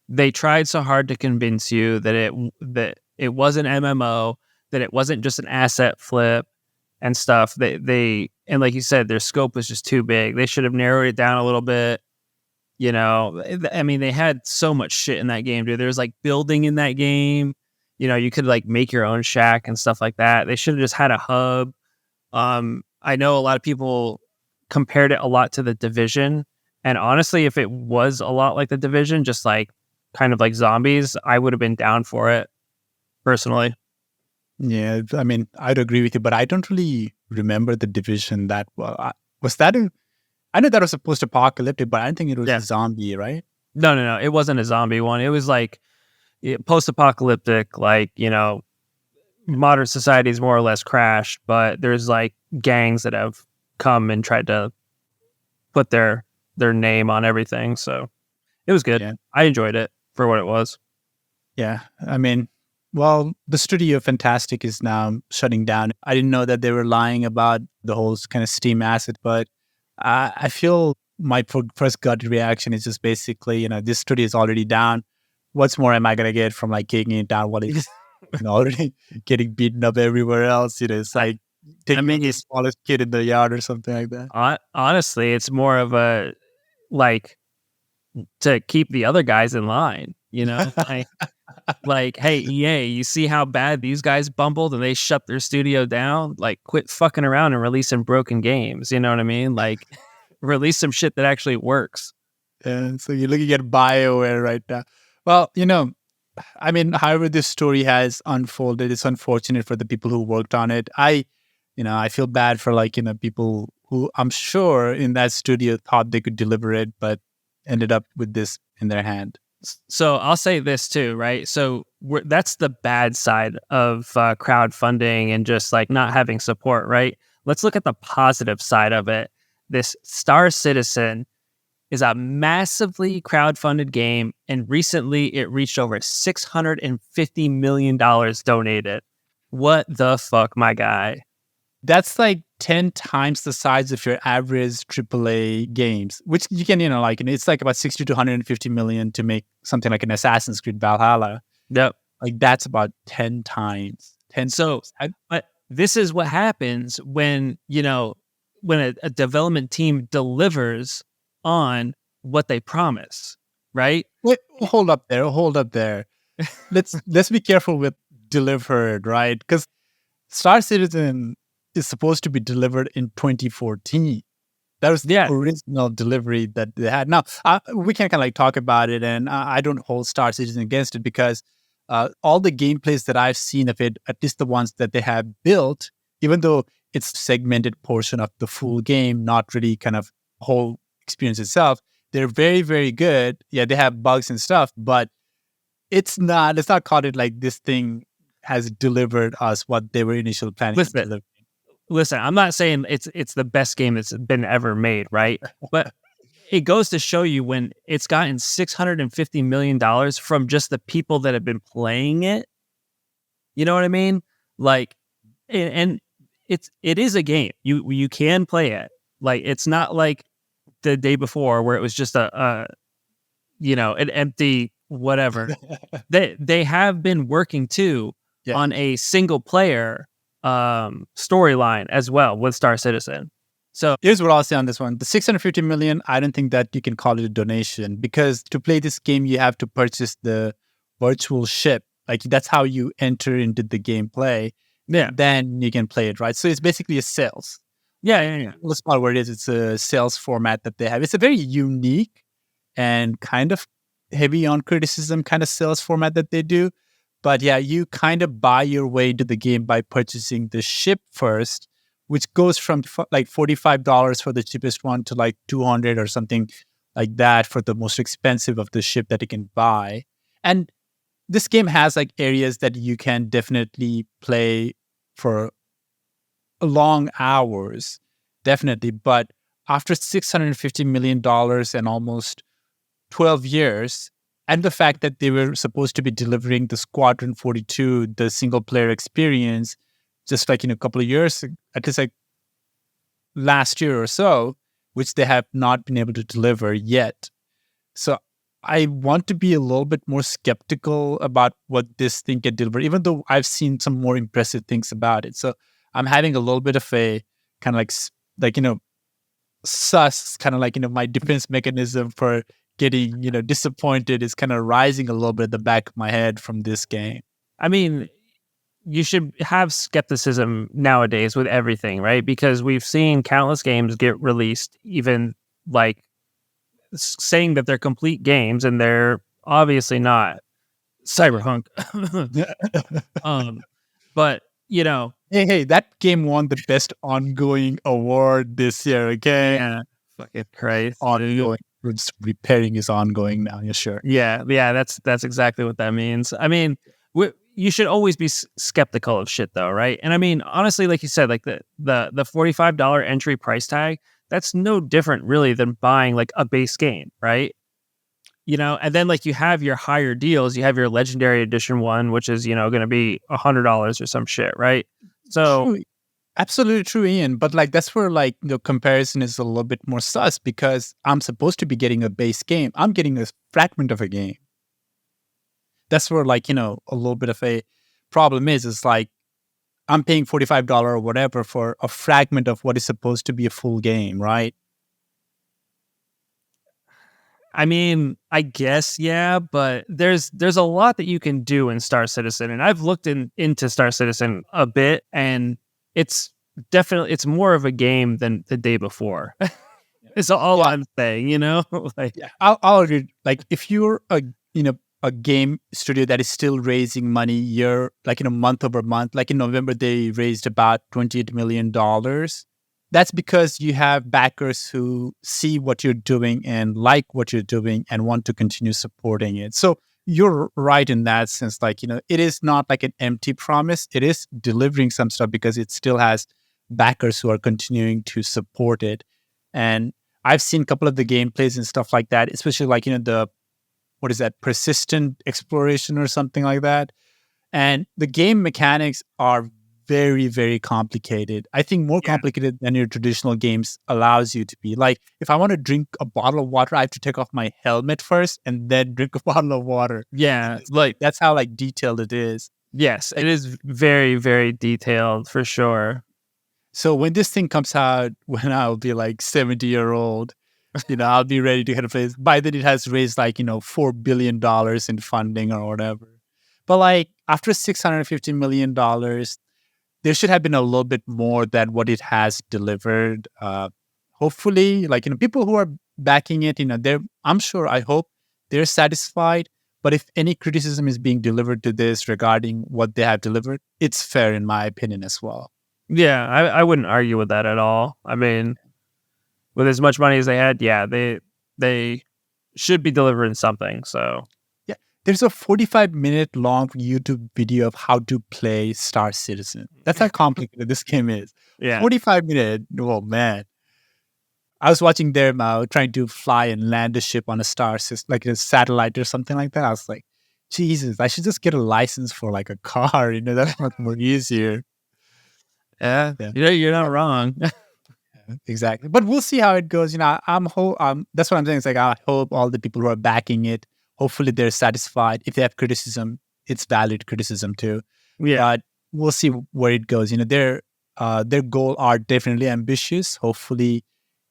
they tried so hard to convince you that it was an MMO, that it wasn't just an asset flip and stuff. And like you said, their scope was just too big. They should have narrowed it down a little bit. I mean, they had so much shit in that game, dude. There was like building in that game. You could like make your own shack and stuff like that. They should have just had a hub. I know a lot of people compared it a lot to the Division, and honestly, if it was a lot like the Division, just like kind of like zombies, I would have been down for it personally. Yeah, I mean, I'd agree with you, but I don't really remember the Division that well. Was that I know that was a post-apocalyptic, but I didn't think it was Yeah. a zombie, right? No. It wasn't a zombie one. It was like post-apocalyptic, like, modern society is more or less crashed, but there's like gangs that have come and tried to put their name on everything. So it was good. Yeah. I enjoyed it for what it was. Yeah. I mean, well, the studio Fantastic is now shutting down. I didn't know that they were lying about the whole kind of Steam asset, but I feel my first gut reaction is just basically, this studio is already down. What's more am I going to get from like kicking it down while it's already getting beaten up everywhere else? It's like taking the smallest kid in the yard or something like that. Honestly, it's more of a like to keep the other guys in line, like, hey, EA, you see how bad these guys bumbled and they shut their studio down? Like, quit fucking around and releasing broken games. You know what I mean? Like, release some shit that actually works. Yeah, so you're looking at BioWare right now. Well, I mean, however this story has unfolded, it's unfortunate for the people who worked on it. I feel bad for people who I'm sure in that studio thought they could deliver it, but ended up with this in their hand. So I'll say this too, right? So that's the bad side of crowdfunding and just like not having support, right? Let's look at the positive side of it. This Star Citizen is a massively crowdfunded game, and recently it reached over $650 million donated. What the fuck, my guy? That's like 10 times the size of your average AAA games, which you can, it's like about 60 to 150 million to make something like an Assassin's Creed Valhalla. Yep. Like that's about 10 times. But this is what happens when, when a development team delivers on what they promise, right? Wait, hold up there. Let's be careful with delivered, right? Because Star Citizen is supposed to be delivered in 2014. That was the original delivery that they had. Now, we can kind of talk about it, and I don't hold Star Citizen against it because all the gameplays that I've seen of it, at least the ones that they have built, even though it's segmented portion of the full game, not really kind of whole experience itself, they're very, very good. Yeah, they have bugs and stuff, but let's not call it like this thing has delivered us what they were initially planning to deliver. Listen, I'm not saying it's the best game that's been ever made, right? But it goes to show you when it's gotten $650 million from just the people that have been playing it. You know what I mean? Like, and it is a game. You can play it. Like, it's not like the day before where it was just an empty whatever. They have been working too on a single player storyline as well with Star Citizen. So here's what I'll say on this one. The 650 million, I don't think that you can call it a donation, because to play this game, you have to purchase the virtual ship. Like that's how you enter into the gameplay. Yeah. Then you can play it, right? So it's basically a sales. Yeah. Let's call it what it is. It's a sales format that they have. It's a very unique and kind of heavy on criticism kind of sales format that they do. But yeah, you kind of buy your way into the game by purchasing the ship first, which goes from like $45 for the cheapest one to like 200 or something like that for the most expensive of the ship that you can buy. And this game has like areas that you can definitely play for long hours, definitely. But after $650 million and almost 12 years, and the fact that they were supposed to be delivering the Squadron 42, the single player experience, just like in a couple of years, at least like last year or so, which they have not been able to deliver yet. So I want to be a little bit more skeptical about what this thing can deliver, even though I've seen some more impressive things about it. So I'm having a little bit of a kind of like, sus, kind of like, my defense mechanism for getting, disappointed is kind of rising a little bit at the back of my head from this game. I mean, you should have skepticism nowadays with everything, right? Because we've seen countless games get released, even like saying that they're complete games, and they're obviously not. Cyberpunk. But hey, that game won the best ongoing award this year. Okay, yeah, fucking Christ, ongoing. Just repairing is ongoing now. Yeah, sure. Yeah, that's exactly what that means. I mean, you should always be skeptical of shit, though, right? And I mean, honestly, like you said, like the $45 entry price tag, that's no different really than buying like a base game, right? And then like you have your higher deals, you have your legendary edition one, which is going to be $100 or some shit, right? So true. Absolutely true, Ian. But like that's where like the comparison is a little bit more sus, because I'm supposed to be getting a base game. I'm getting a fragment of a game. That's where like, a little bit of a problem is like I'm paying $45 or whatever for a fragment of what is supposed to be a full game, right? I mean, I guess, yeah, but there's a lot that you can do in Star Citizen, and I've looked into Star Citizen a bit, and it's more of a game than the day before. It's all I'm saying, like yeah, I'll agree. Like if you're a game studio that is still raising money year, like month over month, like in November they raised about $28 million. That's because you have backers who see what you're doing and like what you're doing and want to continue supporting it. So you're right in that sense. Like, it is not like an empty promise. It is delivering some stuff because it still has backers who are continuing to support it. And I've seen a couple of the gameplays and stuff like that, especially like, what is that, persistent exploration or something like that. And the game mechanics are very, very complicated. I think more complicated than your traditional games allows you to be. Like, if I want to drink a bottle of water, I have to take off my helmet first and then drink a bottle of water. Yeah, like that's how like detailed it is. Yes, it is very, very detailed for sure. So when this thing comes out, when I'll be like 70-year-old, I'll be ready to hit a place. By then it has raised like, $4 billion in funding or whatever. But like after $650 million, there should have been a little bit more than what it has delivered. Hopefully, like, people who are backing it, I hope they're satisfied. But if any criticism is being delivered to this regarding what they have delivered, it's fair in my opinion as well. Yeah, I wouldn't argue with that at all. I mean, with as much money as they had, yeah, they should be delivering something. So yeah, there's a 45-minute long YouTube video of how to play Star Citizen. That's how complicated this game is. Yeah, 45 minutes. Oh man, I was watching them trying to fly and land a ship on a star system, like a satellite or something like that. I was like, Jesus, I should just get a license for like a car. That's much more easier. yeah. You're not wrong. Exactly. But we'll see how it goes. That's what I'm saying. It's like, I hope all the people who are backing it, hopefully they're satisfied. If they have criticism, it's valid criticism too. Yeah. But we'll see where it goes. Their goal are definitely ambitious. Hopefully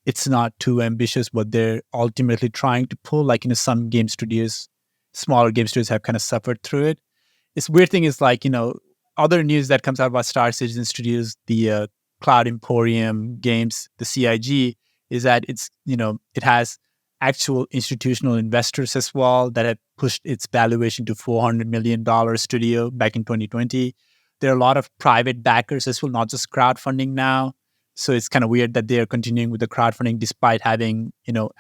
it's not too ambitious, but they're ultimately trying to pull, like, some game studios, smaller game studios have kind of suffered through it. This weird thing is like, other news that comes out about Star Citizen Studios, the Cloud Emporium Games, the CIG, is that it's, it has actual institutional investors as well that have pushed its valuation to $400 million studio back in 2020. There are a lot of private backers as well, not just crowdfunding now. So it's kind of weird that they are continuing with the crowdfunding despite having,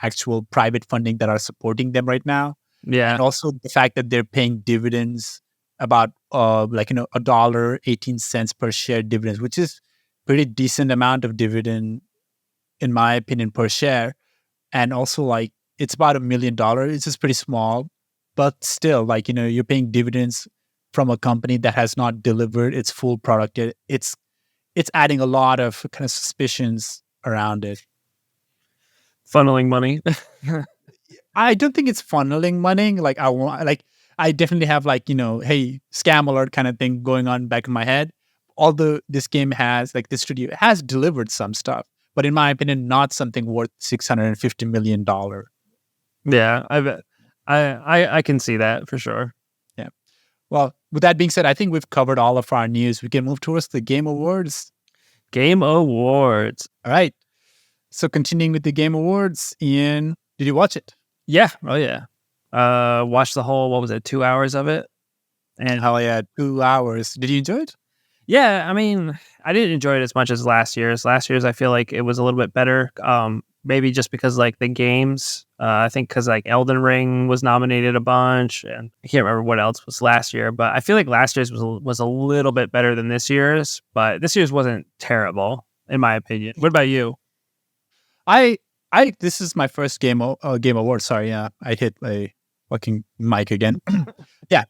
actual private funding that are supporting them right now. Yeah. And also the fact that they're paying dividends about a dollar 18 cents per share dividends, which is pretty decent amount of dividend in my opinion per share. And also like it's about $1 million. It's just pretty small, but still you're paying dividends from a company that has not delivered its full product yet. It's adding a lot of kind of suspicions around it. Funneling money. I don't think it's funneling money. I definitely have hey, scam alert kind of thing going on back in my head. Although this game has this studio has delivered some stuff, but in my opinion, not something worth $650 million. Yeah, I bet. I can see that for sure. Yeah. Well, with that being said, I think we've covered all of our news. We can move towards the Game Awards. Game Awards. All right. So continuing with the Game Awards, Ian, did you watch it? Yeah. Oh yeah. Watched the whole, what was it, 2 hours of it? And hell yeah, 2 hours. Did you enjoy it? Yeah, I mean, I didn't enjoy it as much as last year's. Last year's, I feel like it was a little bit better. Maybe just because like the games. I think because like Elden Ring was nominated a bunch, and I can't remember what else was last year. But I feel like last year's was a little bit better than this year's. But this year's wasn't terrible, in my opinion. What about you? I this is my first game award. Sorry, yeah, I hit a fucking mic again. Yeah.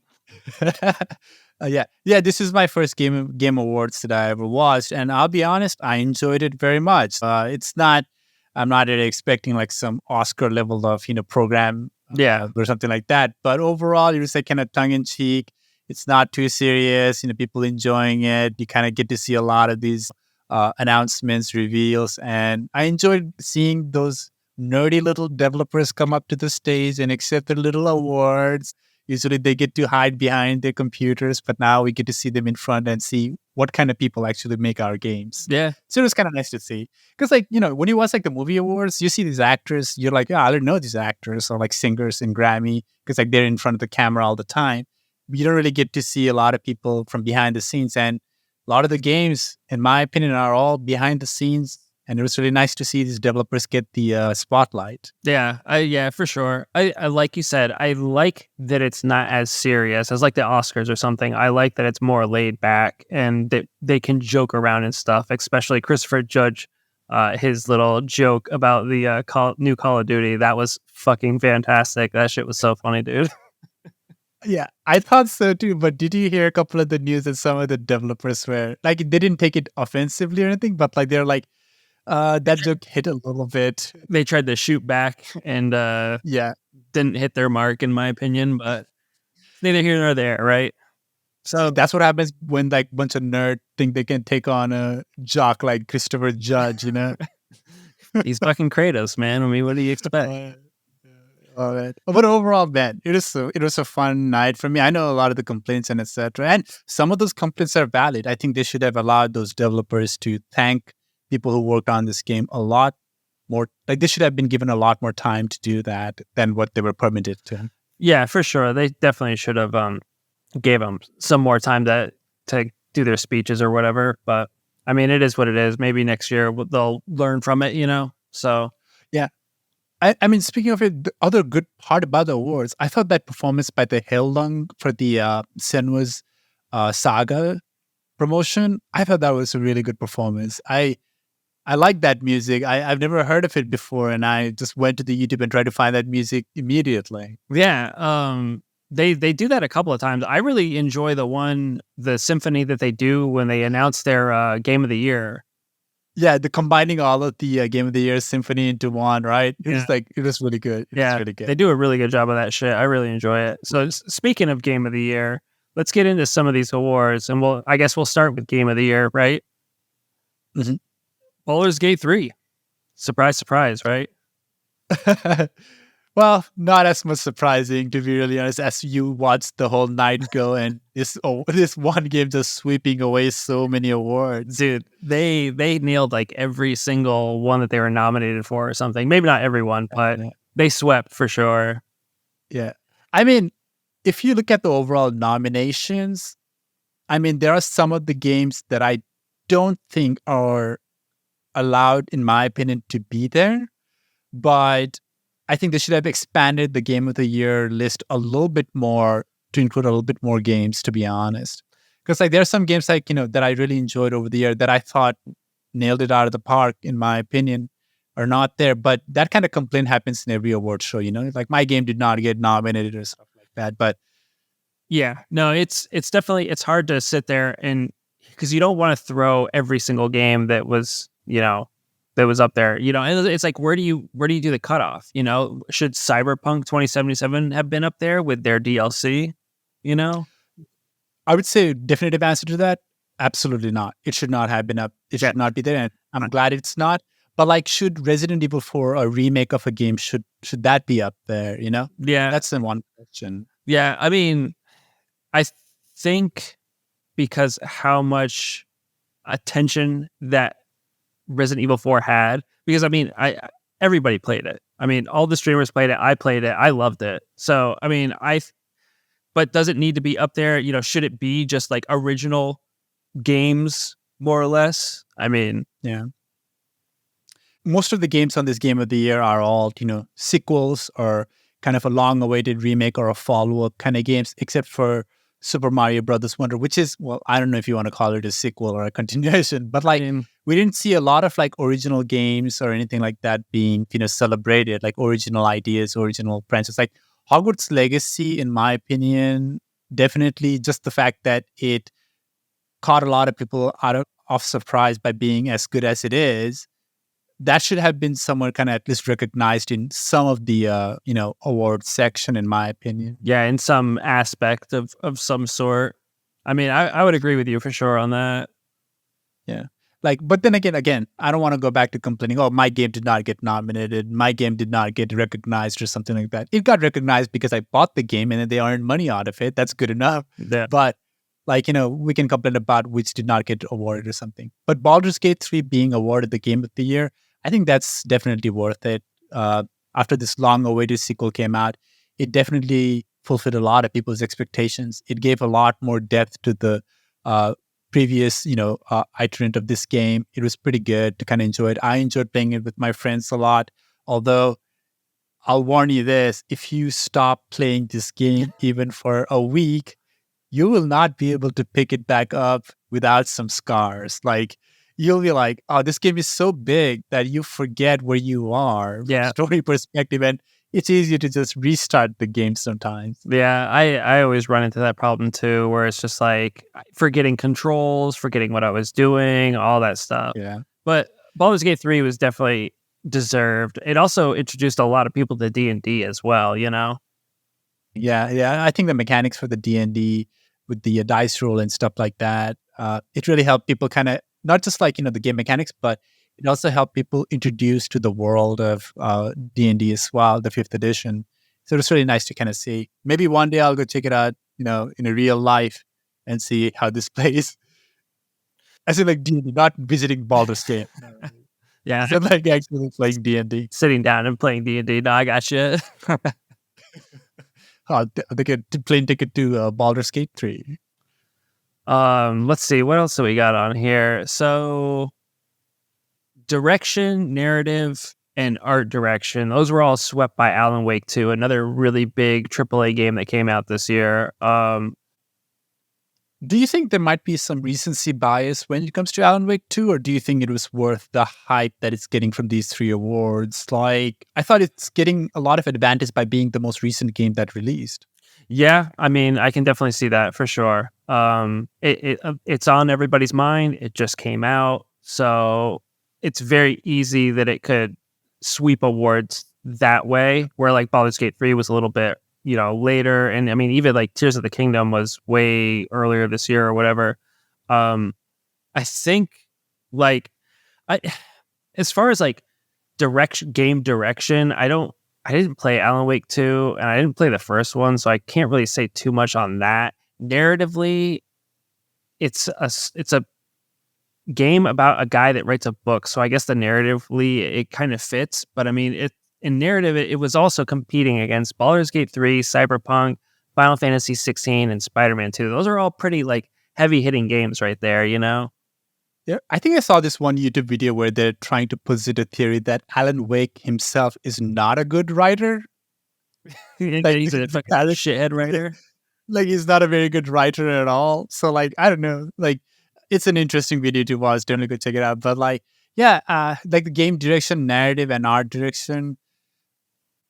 Yeah. This is my first game awards that I ever watched, and I'll be honest, I enjoyed it very much. I'm not really expecting like some Oscar level of program, or something like that. But overall, it was like kind of tongue in cheek. It's not too serious. People enjoying it. You kind of get to see a lot of these announcements, reveals, and I enjoyed seeing those nerdy little developers come up to the stage and accept their little awards. Usually they get to hide behind their computers, but now we get to see them in front and see what kind of people actually make our games. Yeah. So it was kind of nice to see. Because when you watch the movie awards, you see these actors, you're like, I don't know these actors or like singers in Grammy because they're in front of the camera all the time. You don't really get to see a lot of people from behind the scenes. And a lot of the games, in my opinion, are all behind the scenes. And it was really nice to see these developers get the spotlight. Yeah, for sure. I like you said, I like that it's not as serious as like the Oscars or something. I like that it's more laid back and that they can joke around and stuff, especially Christopher Judge, his little joke about the new Call of Duty. That was fucking fantastic. That shit was so funny, dude. Yeah, I thought so too. But did you hear a couple of the news that some of the developers were like, they didn't take it offensively or anything, but like they're like, that joke hit a little bit. They tried to shoot back and didn't hit their mark, in my opinion, but neither here nor there, right? So that's what happens when like bunch of nerds think they can take on a jock like Christopher Judge, He's fucking Kratos, man. I mean, what do you expect? All right. But overall, man, it was a fun night for me. I know a lot of the complaints and etc. And some of those complaints are valid. I think they should have allowed those developers to thank people who worked on this game a lot more. Like they should have been given a lot more time to do that than what they were permitted to. Yeah, for sure. They definitely should have gave them some more time to do their speeches or whatever. But I mean, it is what it is. Maybe next year they'll learn from it, So yeah. I mean, speaking of it, the other good part about the awards, I thought that performance by the Hailung for the Senua's Saga promotion, I thought that was a really good performance. I like that music. I've never heard of it before, and I just went to the YouTube and tried to find that music immediately. Yeah, they do that a couple of times. I really enjoy the symphony that they do when they announce their Game of the Year. Yeah, the combining all of the Game of the Year symphony into one, right? It was really good. Yeah, really good. They do a really good job of that shit. I really enjoy it. So speaking of Game of the Year, let's get into some of these awards, and I guess we'll start with Game of the Year, right? Mm-hmm. Baldur's Gate 3. Surprise, surprise, right? Well, not as much surprising, to be really honest, as you watched the whole night go, and this one game just sweeping away so many awards. Dude, they nailed like every single one that they were nominated for or something. Maybe not everyone, but They swept for sure. Yeah. I mean, if you look at the overall nominations, I mean, there are some of the games that I don't think are allowed, in my opinion, to be there. But I think they should have expanded the Game of the Year list a little bit more to include a little bit more games, to be honest. Because like there are some games like, that I really enjoyed over the year that I thought nailed it out of the park, in my opinion, are not there. But that kind of complaint happens in every award show, like my game did not get nominated or stuff like that. But Yeah, no, it's definitely it's hard to sit there and because you don't want to throw every single game that was that was up there. And it's like where do you do the cutoff? Should Cyberpunk 2077 have been up there with their DLC? You know, I would say definitive answer to that, absolutely not. It should not have been up. It yeah, should not be there. And I'm glad it's not. But like, should Resident Evil 4, a remake of a game, should that be up there? yeah, That's the one question. yeah. I mean, I think because how much attention that Resident Evil 4 had, because I mean, everybody played it. I mean, all the streamers played it. I played it. I loved it. So, I mean, but does it need to be up there? Should it be just like original games, more or less? I mean, Yeah. Most of the games on this Game of the Year are all, sequels or kind of a long awaited remake or a follow up kind of games, except for Super Mario Brothers Wonder, which is, well, I don't know if you want to call it a sequel or a continuation, but like we didn't see a lot of like original games or anything like that being, celebrated, like original ideas, original franchises. Like Hogwarts Legacy, in my opinion, definitely just the fact that it caught a lot of people out of surprise by being as good as it is, that should have been somewhere kind of at least recognized in some of the award section, in my opinion. yeah, in some aspect of some sort. I mean, I would agree with you for sure on that. Yeah. Like, but then again, I don't want to go back to complaining, oh, my game did not get nominated, my game did not get recognized or something like that. It got recognized because I bought the game and then they earned money out of it. That's good enough. Yeah. But like, we can complain about which did not get awarded or something. But Baldur's Gate 3 being awarded the Game of the Year, I think that's definitely worth it. After this long-awaited sequel came out, it definitely fulfilled a lot of people's expectations. It gave a lot more depth to the previous, iterant of this game. It was pretty good to kind of enjoy it. I enjoyed playing it with my friends a lot. Although I'll warn you this: if you stop playing this game even for a week, you will not be able to pick it back up without some scars. Like, you'll be like, oh, this game is so big that you forget where you are from Yeah. a story perspective. And it's easier to just restart the game sometimes. Yeah, I always run into that problem too, where it's just like forgetting controls, forgetting what I was doing, all that stuff. Yeah. But Baldur's Gate 3 was definitely deserved. It also introduced a lot of people to D&D as well, Yeah. Yeah. I think the mechanics for the D&D with the dice roll and stuff like that, it really helped people kind of, not just like, the game mechanics, but it also helped people introduce to the world of D&D as well, the 5th edition. So it was really nice to kind of see. Maybe one day I'll go check it out, in a real life and see how this plays. I say like D&D, not visiting Baldur's Gate. Yeah. So like actually playing D&D. Sitting down and playing D&D. No, I got you. They get plane ticket to Baldur's Gate 3. Let's see. What else do we got on here? So direction, narrative, and art direction. Those were all swept by Alan Wake 2, another really big AAA game that came out this year. Do you think there might be some recency bias when it comes to Alan Wake 2, or do you think it was worth the hype that it's getting from these 3 awards? Like, I thought it's getting a lot of advantage by being the most recent game that released. Yeah, I mean, I can definitely see that for sure. It's on everybody's mind. It just came out, so it's very easy that it could sweep awards that way. Where like Baldur's Gate 3 was a little bit, later, and I mean, even like Tears of the Kingdom was way earlier this year or whatever. I think like I, as far as like game direction, I didn't play Alan Wake 2 and I didn't play the first one, so I can't really say too much on that. Narratively, it's a game about a guy that writes a book, so I guess the narratively it kind of fits, but I mean in narrative, it was also competing against Baldur's Gate 3, Cyberpunk, Final Fantasy 16, and Spider-Man 2. Those are all pretty like heavy hitting games right there, you know? Yeah, I think I saw this one YouTube video where they're trying to posit a theory that Alan Wake himself is not a good writer. Like He's a fucking Alan, shithead writer. like he's not a very good writer at all. So like I don't know, like it's an interesting video to watch. Definitely go check it out. But like yeah, like the game direction, narrative, and art direction,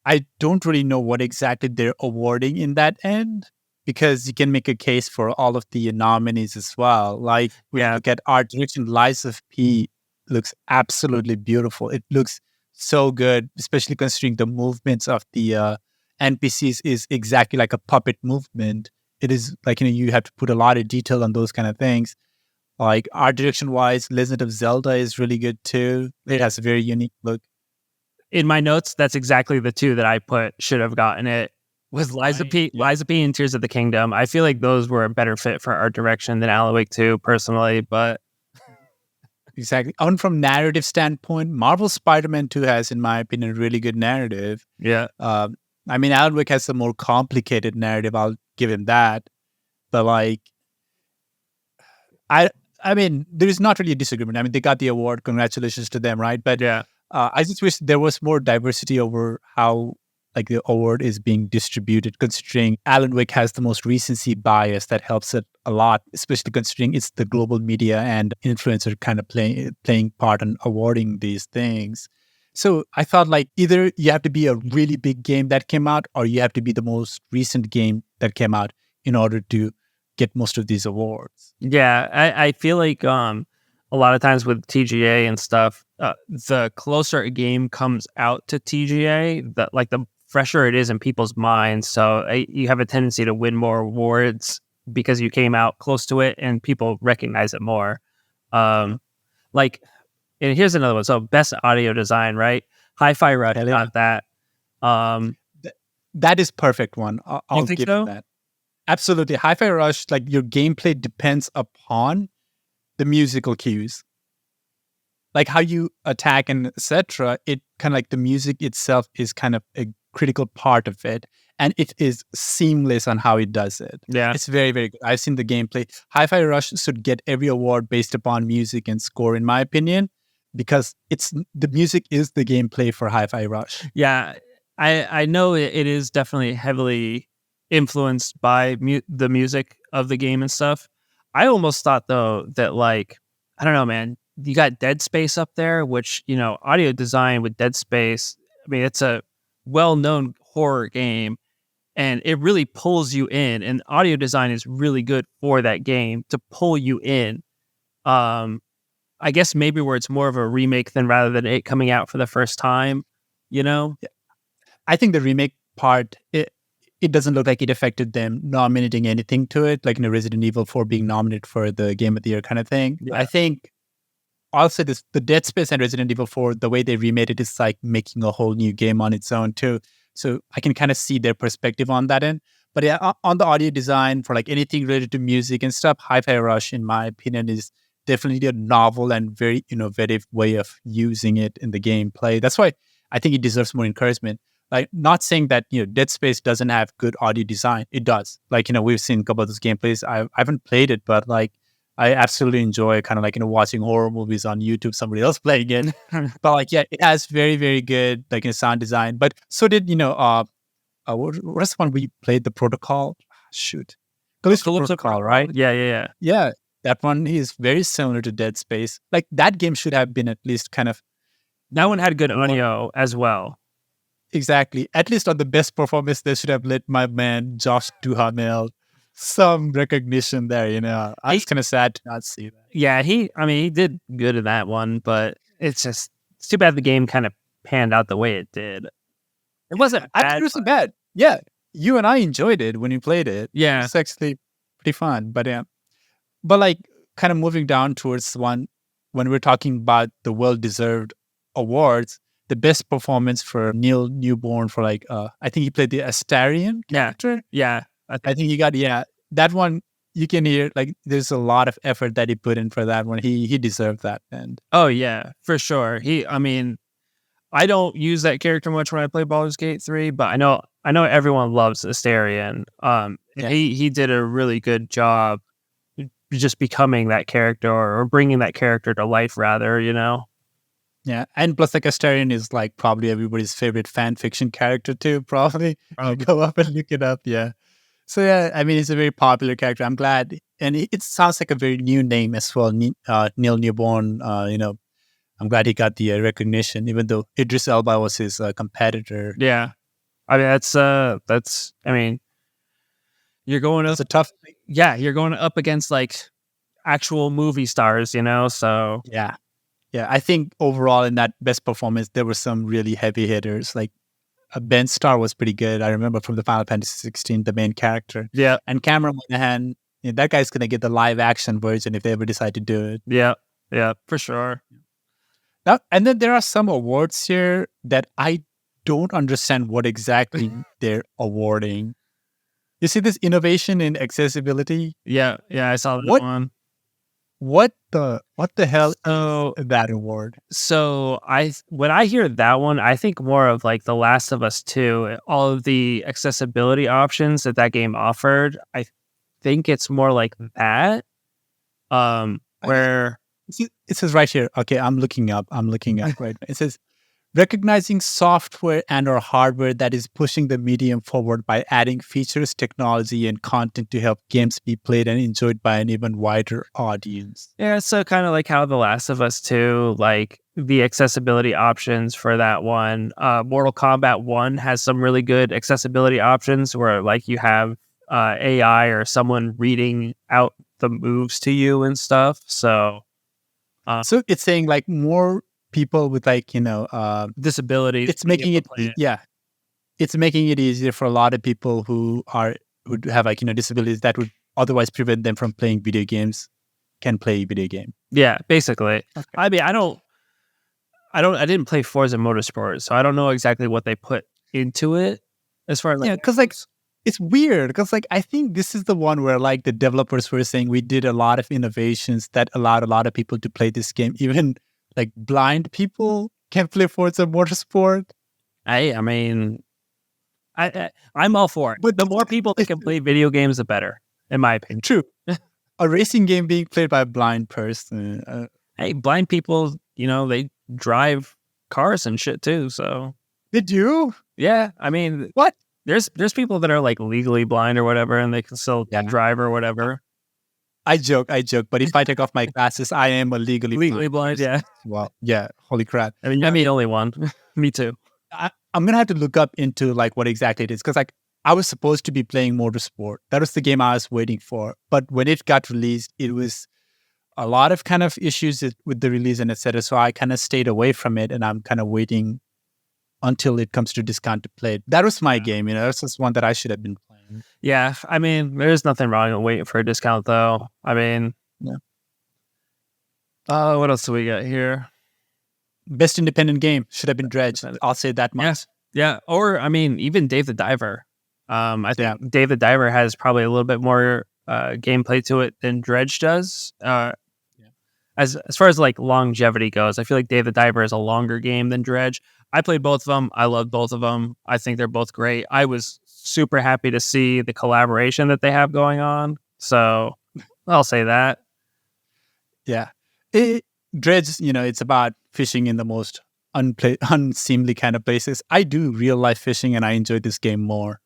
I don't really know what exactly they're awarding in that end because you can make a case for all of the nominees as well. Like when you Yeah. look at art direction, Lies of P looks absolutely beautiful. It looks so good, especially considering the movements of the NPCs is exactly like a puppet movement. It is like, you have to put a lot of detail on those kind of things. Like art direction wise, Legend of Zelda is really good too. It has a very unique look. In my notes, that's exactly the two that I put should have gotten it. Was Right. Yeah. Liza P and Tears of the Kingdom. I feel like those were a better fit for art direction than Alan Wake 2, personally, but Exactly. And from narrative standpoint, Marvel Spider-Man 2 has, in my opinion, really good narrative. yeah. I mean, Alan Wake has a more complicated narrative. I'll give him that. But like, I, I mean, there is not really a disagreement. I mean, they got the award. Congratulations to them, right? But Yeah. I just wish there was more diversity over how like the award is being distributed, considering Alan Wake has the most recency bias that helps it a lot, especially considering it's the global media and influencer kind of playing part in awarding these things. So I thought like either you have to be a really big game that came out or you have to be the most recent game that came out in order to get most of these awards. Yeah. I feel like a lot of times with TGA and stuff, the closer a game comes out to TGA, the fresher it is in people's minds. So you have a tendency to win more awards because you came out close to it and people recognize it more. Like, and here's another one. So best audio design, right? Hi-Fi Rush Hell yeah. got that. Th- that is perfect one. I'll think give so? it that. Absolutely. Hi-Fi Rush, like your gameplay depends upon the musical cues. Like how you attack and etc. It kind of like the music itself is kind of a critical part of it. And it is seamless on how it does it. Yeah. It's very, very good. I've seen the gameplay. Hi-Fi Rush should get every award based upon music and score, in my opinion, because it's the music is the gameplay for Hi-Fi Rush. Yeah. I know it is definitely heavily influenced by the music of the game and stuff. I almost thought though that like, I don't know, man, you got Dead Space up there, which, audio design with Dead Space, I mean, it's a well-known horror game and it really pulls you in, and audio design is really good for that game to pull you in. I guess maybe where it's more of a remake than rather than it coming out for the first time, Yeah. I think the remake part, it doesn't look like it affected them nominating anything to it, like Resident Evil 4 being nominated for the Game of the Year kind of thing. Yeah. I think I'll say this, the Dead Space and Resident Evil 4, the way they remade it is like making a whole new game on its own too. So I can kind of see their perspective on that end. But yeah, on the audio design for like anything related to music and stuff, Hi-Fi Rush, in my opinion, is definitely a novel and very innovative way of using it in the gameplay. That's why I think it deserves more encouragement. Like, not saying that, Dead Space doesn't have good audio design. It does. Like, we've seen a couple of those gameplays. I haven't played it, but like, I absolutely enjoy kind of like, watching horror movies on YouTube, somebody else playing it. But like, yeah, it has very, very good, like, sound design. But so did, what's the one we played, the Protocol? Shoot. Callisto Protocol, right? Yeah. Yeah. That one is very similar to Dead Space. Like, that game should have been at least kind of. That one had good audio as well. Exactly. At least on the best performance, they should have let my man Josh Duhamel some recognition there. I'm just kind of sad to not see that. Yeah, he did good in that one, but it's too bad the game kind of panned out the way it did. It wasn't bad. It wasn't bad. Yeah, you and I enjoyed it when you played it. Yeah, it's actually pretty fun. But yeah, but like kind of moving down towards when we're talking about the well-deserved awards. The best performance for Neil Newborn for like I think he played the Astarian character. Yeah. I think he got that one. You can hear like there's a lot of effort that he put in for that one. He deserved that. And oh yeah, for sure. I don't use that character much when I play Baldur's Gate 3, but I know everyone loves Asterion. Yeah. He did a really good job just becoming that character or bringing that character to life, rather. Yeah, and plus, like Asterion is like probably everybody's favorite fan fiction character too. Probably go up and look it up. Yeah. So yeah, I mean, it's a very popular character. I'm glad, and it sounds like a very new name as well. Neil Newborn. I'm glad he got the recognition, even though Idris Elba was his competitor. Yeah, I mean that's I mean you're going up. It's a tough. Yeah, you're going up against like actual movie stars, So Yeah, yeah. I think overall in that best performance, there were some really heavy hitters. Like Ben Starr was pretty good. I remember from the Final Fantasy 16, the main character. yeah, And Cameron Monaghan, that guy's gonna get the live action version if they ever decide to do it. yeah, for sure. Now, and then there are some awards here that I don't understand what exactly they're awarding. You see this innovation in accessibility? Yeah, I saw that What one. what the hell So is that award? So when I hear that one, I think more of like The Last of Us 2, all of the accessibility options that game offered. I think it's more like that. Where It says right here. Okay, I'm looking up right. It says recognizing software and or hardware that is pushing the medium forward by adding features, technology, and content to help games be played and enjoyed by an even wider audience. yeah, so kind of like how The Last of Us 2, like the accessibility options for that one. Mortal Kombat 1 has some really good accessibility options where like you have AI or someone reading out the moves to you and stuff. So So it's saying like more people with like disabilities. it's making it it's making it easier for a lot of people who have like disabilities that would otherwise prevent them from playing video games can play video game. Yeah, basically. Okay. I mean, I didn't play Forza Motorsport, so I don't know exactly what they put into it as far as like, Because like it's weird because like I think this is the one where like the developers were saying we did a lot of innovations that allowed a lot of people to play this game. Even like blind people can play Forza Motorsport. I mean, I'm all for it. But the more people that can play video games, the better, in my opinion. True. A racing game being played by a blind person. Hey, blind people, they drive cars and shit too. So They do? yeah, I mean, What? there's people that are like legally blind or whatever, and they can still drive or whatever. I joke, but if I take off my glasses, I am a legally blind. Yeah. Well, yeah, holy crap. I mean, you're the only one. Me too. I'm gonna have to look up into like what exactly it is because like I was supposed to be playing Motorsport. That was the game I was waiting for. But when it got released, it was a lot of kind of issues with the release and etc. So I kind of stayed away from it, and I'm kind of waiting until it comes to discount to play it. That was my game. That's just one that I should have been playing. Yeah, I mean, there's nothing wrong with waiting for a discount, though. I mean, yeah. What else do we got here? Best independent game should have been Dredge. I'll say that much. Yes. Yeah. Or I mean, even Dave the Diver. I think Dave the Diver has probably a little bit more gameplay to it than Dredge does. As far as like longevity goes, I feel like Dave the Diver is a longer game than Dredge. I played both of them. I love both of them. I think they're both great. I was super happy to see the collaboration that they have going on. So I'll say that. Yeah. Dredge, it's about fishing in the most unseemly kind of places. I do real life fishing and I enjoy this game more.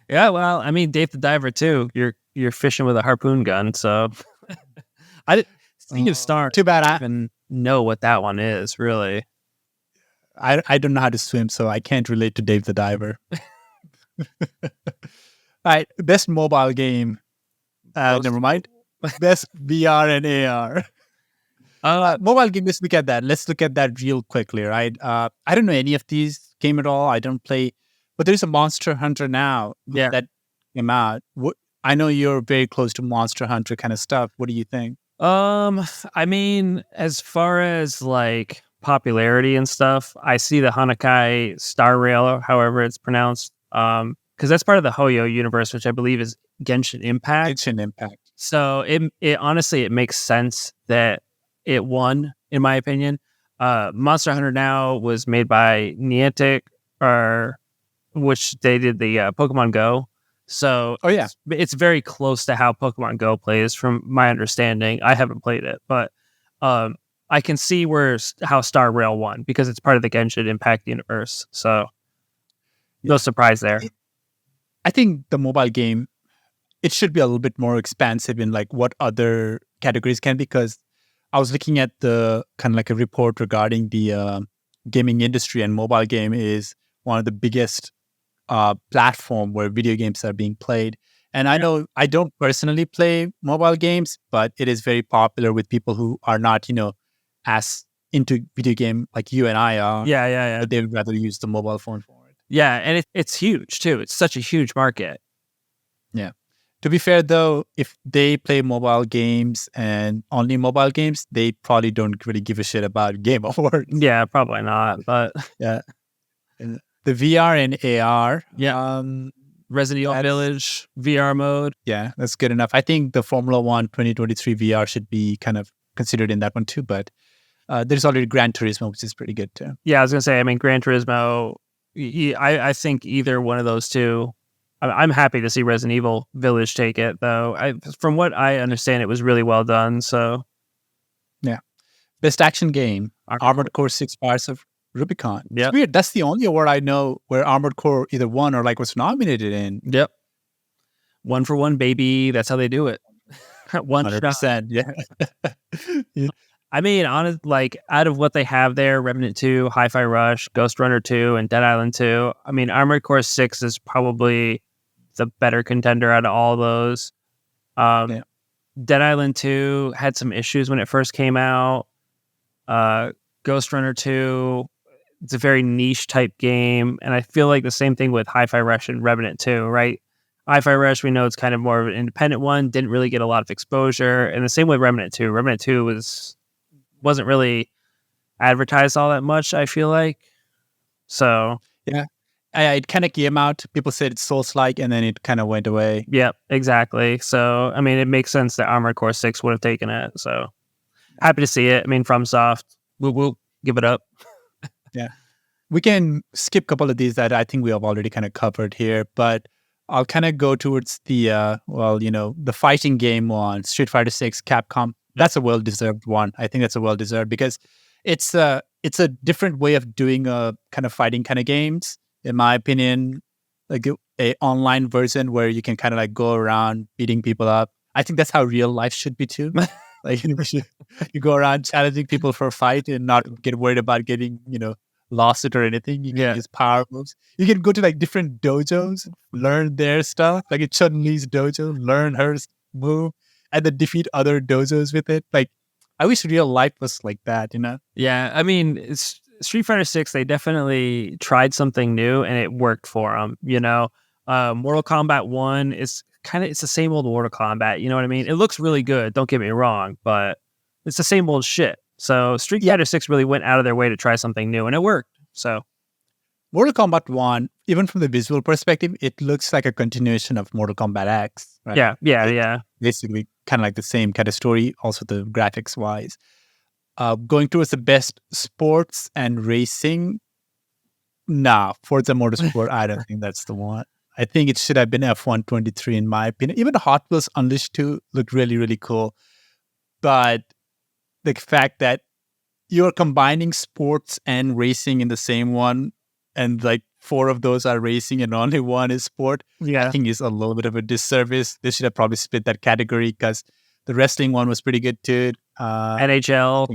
Yeah, well, I mean, Dave the Diver too. You're fishing with a harpoon gun, so I didn't. Speaking of Star, too bad I don't even know what that one is. Really, I don't know how to swim, so I can't relate to Dave the Diver. All right, best mobile game. Never mind. Best VR and AR. Mobile game. Let's look at that. Let's look at that real quickly, right? I don't know any of these game at all. I don't play, but there's a Monster Hunter now that came out. I know you're very close to Monster Hunter kind of stuff. What do you think? I mean, as far as like popularity and stuff, I see the Hanakai Star Rail, however it's pronounced, because that's part of the Hoyo universe, which I believe is Genshin Impact. Genshin Impact. So it honestly, it makes sense that it won, in my opinion. Monster Hunter Now was made by Niantic, or which they did the Pokemon Go. So Oh yeah, it's very close to how Pokemon Go plays, from my understanding. I haven't played it, but um, I can see how Star Rail won because it's part of the Genshin Impact universe. So no yeah. surprise there. I think the mobile game, it should be a little bit more expansive in like what other categories can, because I was looking at the kind of like a report regarding the gaming industry, and mobile game is one of the biggest platform where video games are being played. And I Yeah, know I don't personally play mobile games, but it is very popular with people who are not, as into video game like you and I are, yeah, yeah, yeah. but they would rather use the mobile phone for it. Yeah, and it's huge too. It's such a huge market. Yeah. To be fair, though, if they play mobile games and only mobile games, they probably don't really give a shit about Game Awards. Yeah, probably not, but Yeah. And the VR and AR, yeah, Resident Evil that's Village VR mode. yeah, that's good enough. I think the Formula One 2023 VR should be kind of considered in that one too. But there's already Gran Turismo, which is pretty good too. Yeah, I was gonna say. I mean, Gran Turismo. I think either one of those two. I'm happy to see Resident Evil Village take it, though. From what I understand, it was really well done. So, Yeah. Best action game, Armored Core. Armored Core 6 Fires of Rubicon. It's Yep, weird. That's the only award I know where Armored Core either won or like was nominated in. yep. One for one, baby. That's how they do it. One shot. 100%. Yeah. Yeah. I mean, honest, like out of what they have there, Remnant 2, Hi-Fi Rush, Ghost Runner 2, and Dead Island 2. I mean, Armored Core 6 is probably the better contender out of all those. Um, Yeah. Dead Island 2 had some issues when it first came out. Ghost Runner 2, it's a very niche type game. And I feel like the same thing with Hi-Fi Rush and Revenant 2, right? Hi-Fi Rush, we know it's kind of more of an independent one, didn't really get a lot of exposure. And the same with Remnant 2. Remnant 2 wasn't really advertised all that much, I feel like. So, Yeah. It kind of came out. People said it's Souls-like, and then it kind of went away. yeah, exactly. So, I mean, it makes sense that Armored Core 6 would have taken it. So, happy to see it. I mean, FromSoft, we'll give it up. Yeah. We can skip a couple of these that I think we have already kind of covered here, but I'll kind of go towards the, the fighting game one, Street Fighter 6, Capcom. That's a well-deserved one. I think that's a well-deserved because it's a different way of doing a kind of fighting kind of games, in my opinion, like a online version where you can kind of like go around beating people up. I think that's how real life should be too. Like you go around challenging people for a fight and not get worried about getting, lost it or anything. You can Yeah. use power moves. You can go to like different dojos, learn their stuff. Like at Chun Li's dojo, learn her move, and then defeat other dojos with it. Like I wish real life was like that. Yeah, I mean, Street Fighter 6, they definitely tried something new and it worked for them. Mortal Kombat 1 is it's the same old Mortal Kombat, you know what I mean? It looks really good, don't get me wrong, but it's the same old shit. So Street Fighter 6 really went out of their way to try something new and it worked. So, Mortal Kombat 1, even from the visual perspective, it looks like a continuation of Mortal Kombat X. Right? yeah, yeah, It's yeah. basically kind of like the same kind of story, also the graphics wise. Going towards the best sports and racing, nah, Forza Motorsport, I don't think that's the one. I think it should have been F123 in my opinion. Even Hot Wheels Unleashed 2 looked really, really cool. But the fact that you're combining sports and racing in the same one, and like 4 of those are racing and only one is sport, I Yeah. think is a little bit of a disservice. They should have probably split that category because the wrestling one was pretty good too. NHL.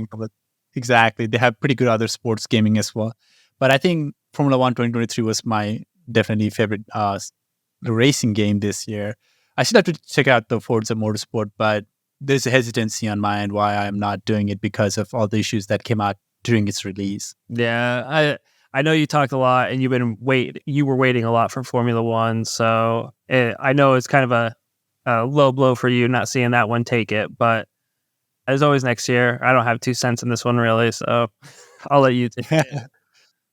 Exactly. They have pretty good other sports gaming as well. But I think Formula One 2023 was my definitely favorite racing game this year. I should have to check out the Forza Motorsport, but there's a hesitancy on my end why I'm not doing it because of all the issues that came out during its release. Yeah, I know you talked a lot and you were waiting a lot for Formula One, so I know it's kind of a low blow for you not seeing that one take it, but as always next year, I don't have 2 cents in this one really, so I'll let you take it.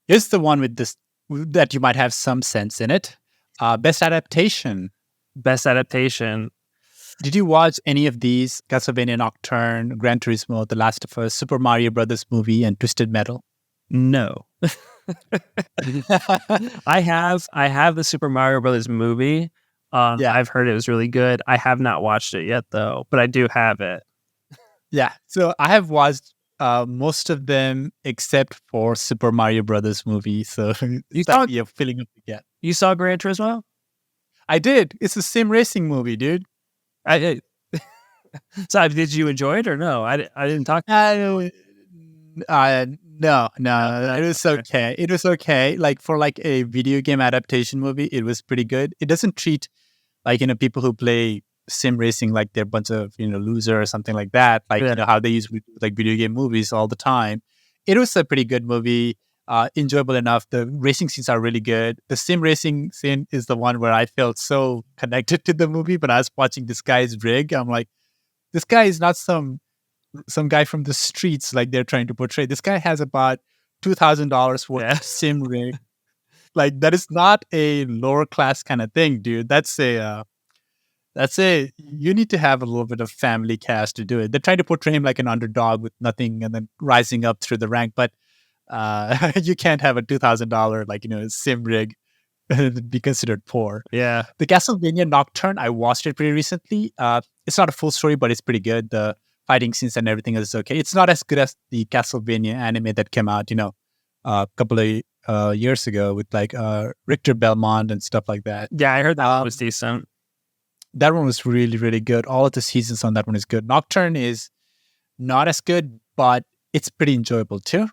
Here's the one with this that you might have some sense in it. Best adaptation. Best adaptation. Did you watch any of these? Castlevania Nocturne, Gran Turismo, The Last of Us, Super Mario Brothers movie, and Twisted Metal? No. I have the Super Mario Brothers movie. Yeah. I've heard it was really good. I have not watched it yet though, but I do have it. Yeah. So I have watched most of them except for Super Mario Brothers movie. So You it's like saw you're filling up the gap. you saw Gran Turismo? I did. It's a sim racing movie, dude. So did you enjoy it or no? I didn't talk. Uh, no, No, no, it no, was okay. okay. It was okay. Like for like a video game adaptation movie, it was pretty good. It doesn't treat like people who play sim racing like they're a bunch of loser or something like that. Like Yeah, how they use like video game movies all the time. It was a pretty good movie. Enjoyable enough. The racing scenes are really good. The sim racing scene is the one where I felt so connected to the movie. But I was watching this guy's rig. I'm like, this guy is not some guy from the streets like they're trying to portray. This guy has about $2,000 worth yeah, of sim rig. Like that is not a lower class kind of thing, dude. That's a you need to have a little bit of family cast to do it. They're trying to portray him like an underdog with nothing and then rising up through the rank, but you can't have a $2,000 sim rig be considered poor. yeah, The Castlevania Nocturne, I watched it pretty recently. It's not a full story, but it's pretty good. The fighting scenes and everything is okay. It's not as good as the Castlevania anime that came out, a couple of years ago with like Richter Belmont and stuff like that. yeah. I heard that Um, was decent. that one was really, really good. All of the seasons on that one is good. Nocturne is not as good, but it's pretty enjoyable too.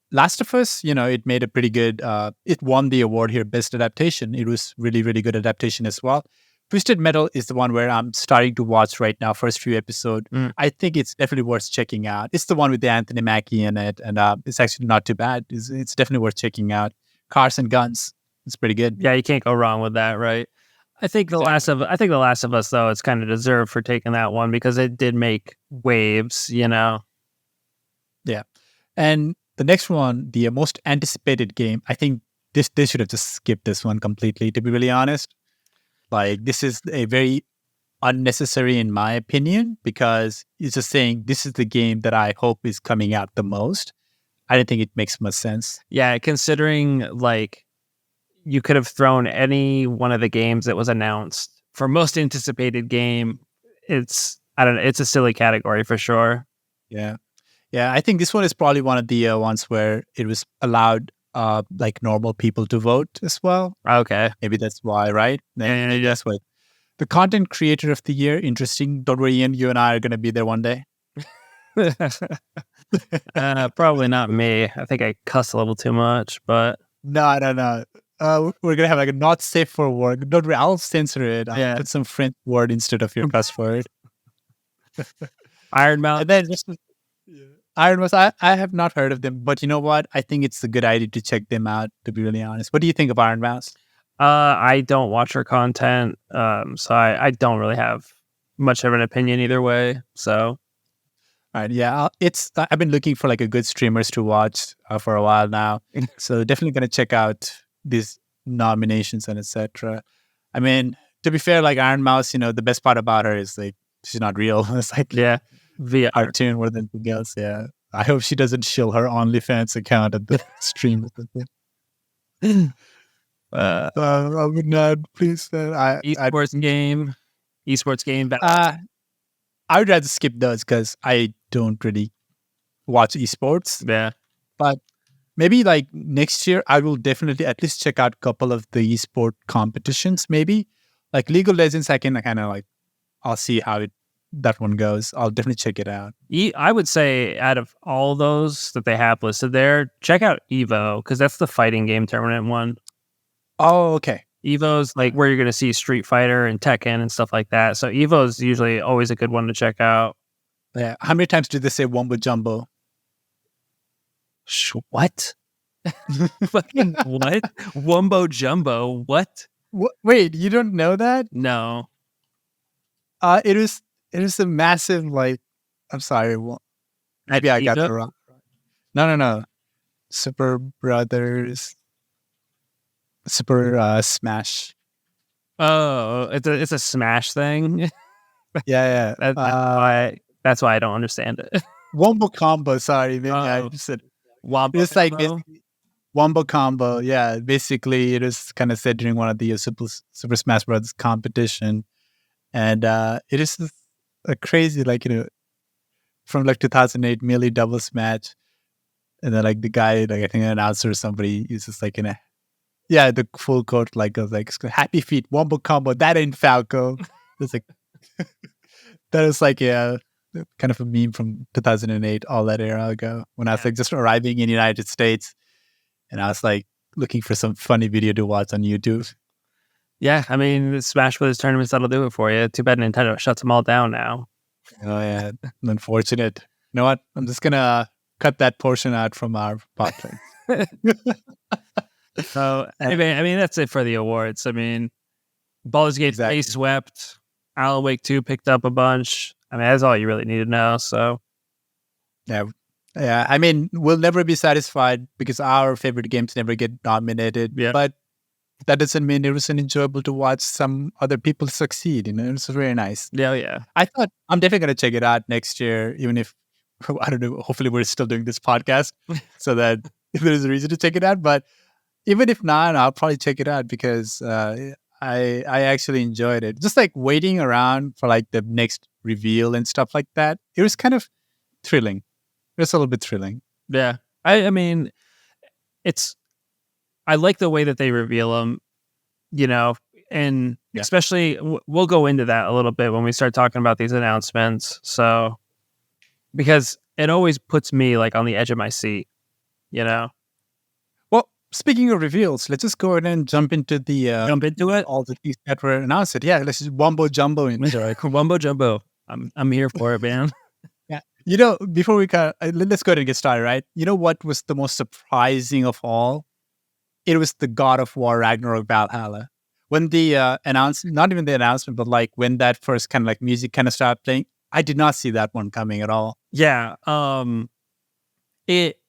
Last of Us, it made a pretty good. It won the award here, best adaptation. It was really, really good adaptation as well. Twisted Metal is the one where I'm starting to watch right now. First few episodes, Mm. I think it's definitely worth checking out. It's the one with the Anthony Mackie in it, and it's actually not too bad. It's definitely worth checking out. Cars and Guns, it's pretty good. Yeah, you can't go wrong with that, right? Exactly. I think the Last of Us though, it's kind of deserved for taking that one because it did make waves. Yeah, and the next one, the most anticipated game, I think this they should have just skipped this one completely. To be really honest, like this is a very unnecessary in my opinion because it's just saying this is the game that I hope is coming out the most. I don't think it makes much sense. Yeah, considering like you could have thrown any one of the games that was announced for most anticipated game. I don't know. It's a silly category for sure. Yeah. Yeah. I think this one is probably one of the ones where it was allowed like normal people to vote as well. Okay. Maybe that's why, right? Yeah, Maybe yeah, that's why. The content creator of the year, interesting. Don't worry, Ian, you and I are going to be there one day. yeah. Probably not me. I think I cuss a little too much, but No, no, no. We're going to have like a not safe for work. Don't worry, I'll censor it. I'll yeah. put some French word instead of your cuss word. Iron Mouse. And then just yeah. Iron Mouse, I have not heard of them, but you know what? I think it's a good idea to check them out, to be really honest. What do you think of Iron Mouse? I don't watch her content, so I don't really have much of an opinion either way. So All right, yeah, I've been looking for like a good streamers to watch for a while now, so definitely gonna check out these nominations and etc. I mean, to be fair, like Iron Mouse, the best part about her is like she's not real. It's like yeah, VR. cartoon more than anything else. Yeah, I hope she doesn't shill her OnlyFans account at the stream or something. uh, I would not. Please, esports game, esports game. I would rather skip those because I don't really watch esports. Yeah, But maybe like next year, I will definitely at least check out a couple of the esport competitions. Maybe like League of Legends, I can kind of like I'll see how that one goes. I'll definitely check it out. I would say out of all those that they have listed there, check out Evo because that's the fighting game tournament one. Oh, okay. Evo's like where you're going to see Street Fighter and Tekken and stuff like that. So Evo's usually always a good one to check out. Yeah. How many times did they say Wombo Jumbo? What? Fucking what? Wumbo Jumbo? What? Wait, you don't know that? No. It was a massive like. I'm sorry. At Maybe I got Evo? the wrong. No, no, no. Super Brothers, Super Smash. Oh, it's a Smash thing. Yeah, That, yeah. that's why I don't understand it. Wombo combo. Sorry, maybe I Oh, just said Wombo it's like combo. basically wombo combo. Yeah, basically it is kind of said during one of the Super Smash Bros. Competition, and it is just a crazy like from like 2008 melee doubles match, and then like the guy like I think an announcer or somebody is just like in a yeah the full court like goes like happy feet wombo combo that ain't Falco. It's like that is like yeah kind of a meme from 2008 all that era ago when I was Yeah. like just arriving in the United States and I was like looking for some funny video to watch on YouTube. Yeah, I mean, the Smash Bros. Tournaments that'll do it for you. Too bad Nintendo shuts them all down now. Oh yeah, unfortunate. You know what? I'm just gonna cut that portion out from our podcast. So anyway, I mean, that's it for the awards. I mean, Baldur's Gate 3 Exactly. swept. Alan Wake 2 picked up a bunch. I mean, that's all you really need to know. So Yeah. Yeah. I mean, we'll never be satisfied because our favorite games never get nominated. yeah, But that doesn't mean it wasn't enjoyable to watch some other people succeed. It's very nice. yeah. I thought I'm definitely going to check it out next year, even if, I don't know, hopefully we're still doing this podcast so that if there's a reason to check it out. But even if not, I'll probably check it out because I actually enjoyed it. Just like waiting around for like the next reveal and stuff like that. It was kind of thrilling. It's a little bit thrilling. Yeah. I mean, it's I like the way that they reveal them, and Yeah. especially we'll go into that a little bit when we start talking about these announcements. So because it always puts me like on the edge of my seat, you know. Well, speaking of reveals, let's just go ahead and jump into the Jump into it. all the things that were announced. Yeah, let's just wombo jumbo into it. Wumbo jumbo. I'm here for it, man. Yeah. Before we let's go ahead and get started, right? You know what was the most surprising of all? It was the God of War Ragnarok Valhalla. When the not even the announcement, but like when that first kind of like music kind of started playing, I did not see that one coming at all. Yeah. It.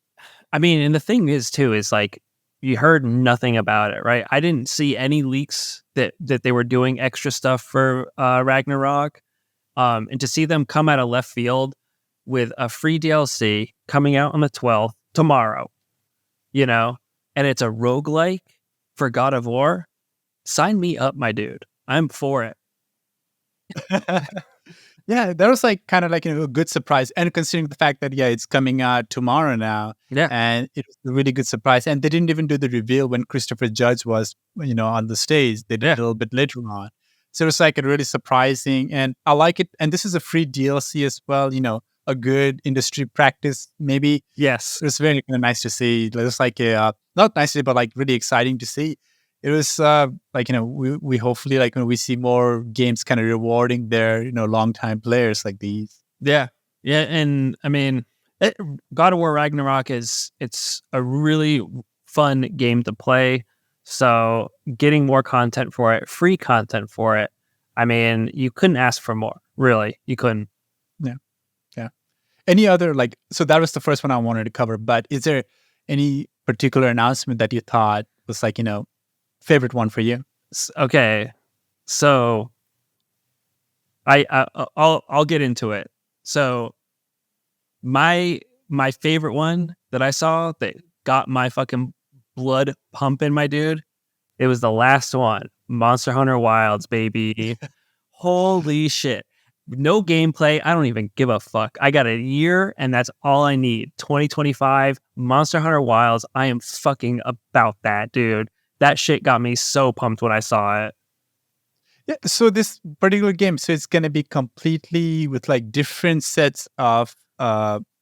I mean, and the thing is too is like you heard nothing about it, right? I didn't see any leaks that they were doing extra stuff for Ragnarok. And to see them come out of left field with a free DLC coming out on the 12th tomorrow, and it's a roguelike for God of War. Sign me up, my dude. I'm for it. Yeah, that was like kind of like a good surprise, and considering the fact that it's coming out tomorrow now, Yeah. and it was a really good surprise. And they didn't even do the reveal when Christopher Judge was on the stage. They did it a little bit later on, so it was like a really surprising, and I like it. And this is a free DLC as well. A good industry practice, maybe. Yes. It was very kind of nice to see. It was like not nicely, but like really exciting to see. It was like we hopefully like when we see more games kind of rewarding their long time players like these. Yeah. Yeah. And I mean, God of War Ragnarok it's a really fun game to play. So getting more content for it, free content for it. I mean, you couldn't ask for more. Really, you couldn't. Yeah, yeah. Any other so that was the first one I wanted to cover. But is there any particular announcement that you thought was like favorite one for you? Okay, so I'll get into it. So my favorite one that I saw that got my fucking blood pumping, my dude, it was the last one, Monster Hunter Wilds, baby. Holy shit. No gameplay. I don't even give a fuck. I got a year and that's all I need. 2025, Monster Hunter Wilds. I am fucking about that, dude. That shit got me so pumped when I saw it. Yeah, so this particular game, so it's gonna be completely with like different sets of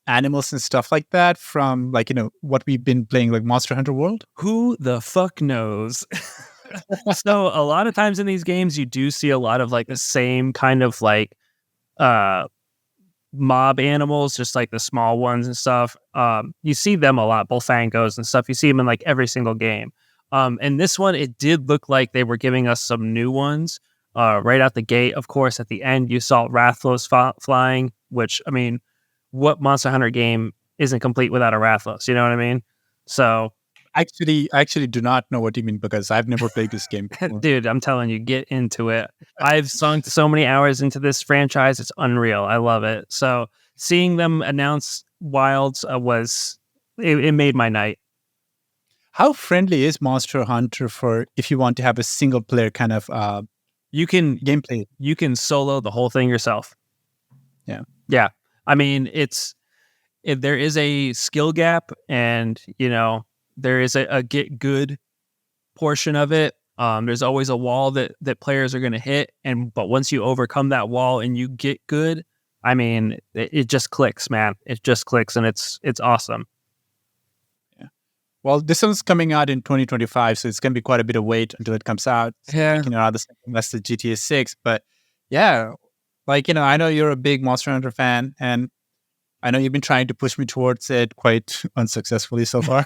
animals and stuff like that from like what we've been playing like Monster Hunter World. Who the fuck knows? So a lot of times in these games, you do see a lot of like the same kind of like mob animals, just like the small ones and stuff. You see them a lot, Bullfangos and stuff. You see them in like every single game. And this one, it did look like they were giving us some new ones right out the gate. Of course, at the end, you saw Rathalos flying, which, I mean, what Monster Hunter game isn't complete without a Rathalos? You know what I mean? So I actually do not know what you mean because I've never played this game before. Dude, I'm telling you, get into it. I've sunk so many hours into this franchise. It's unreal. I love it. So seeing them announce Wilds it made my night. How friendly is Monster Hunter for if you want to have a single player kind of You can gameplay? you can solo the whole thing yourself. Yeah. Yeah. I mean, if there is a skill gap and, there is a get good portion of it. There's always a wall that players are going to hit. But once you overcome that wall and you get good, I mean, it just clicks, man. It just clicks and it's awesome. Yeah. Well, this one's coming out in 2025, so it's going to be quite a bit of wait until it comes out. Yeah. That's the GTA 6. But yeah, I know you're a big Monster Hunter fan, and I know you've been trying to push me towards it quite unsuccessfully so far.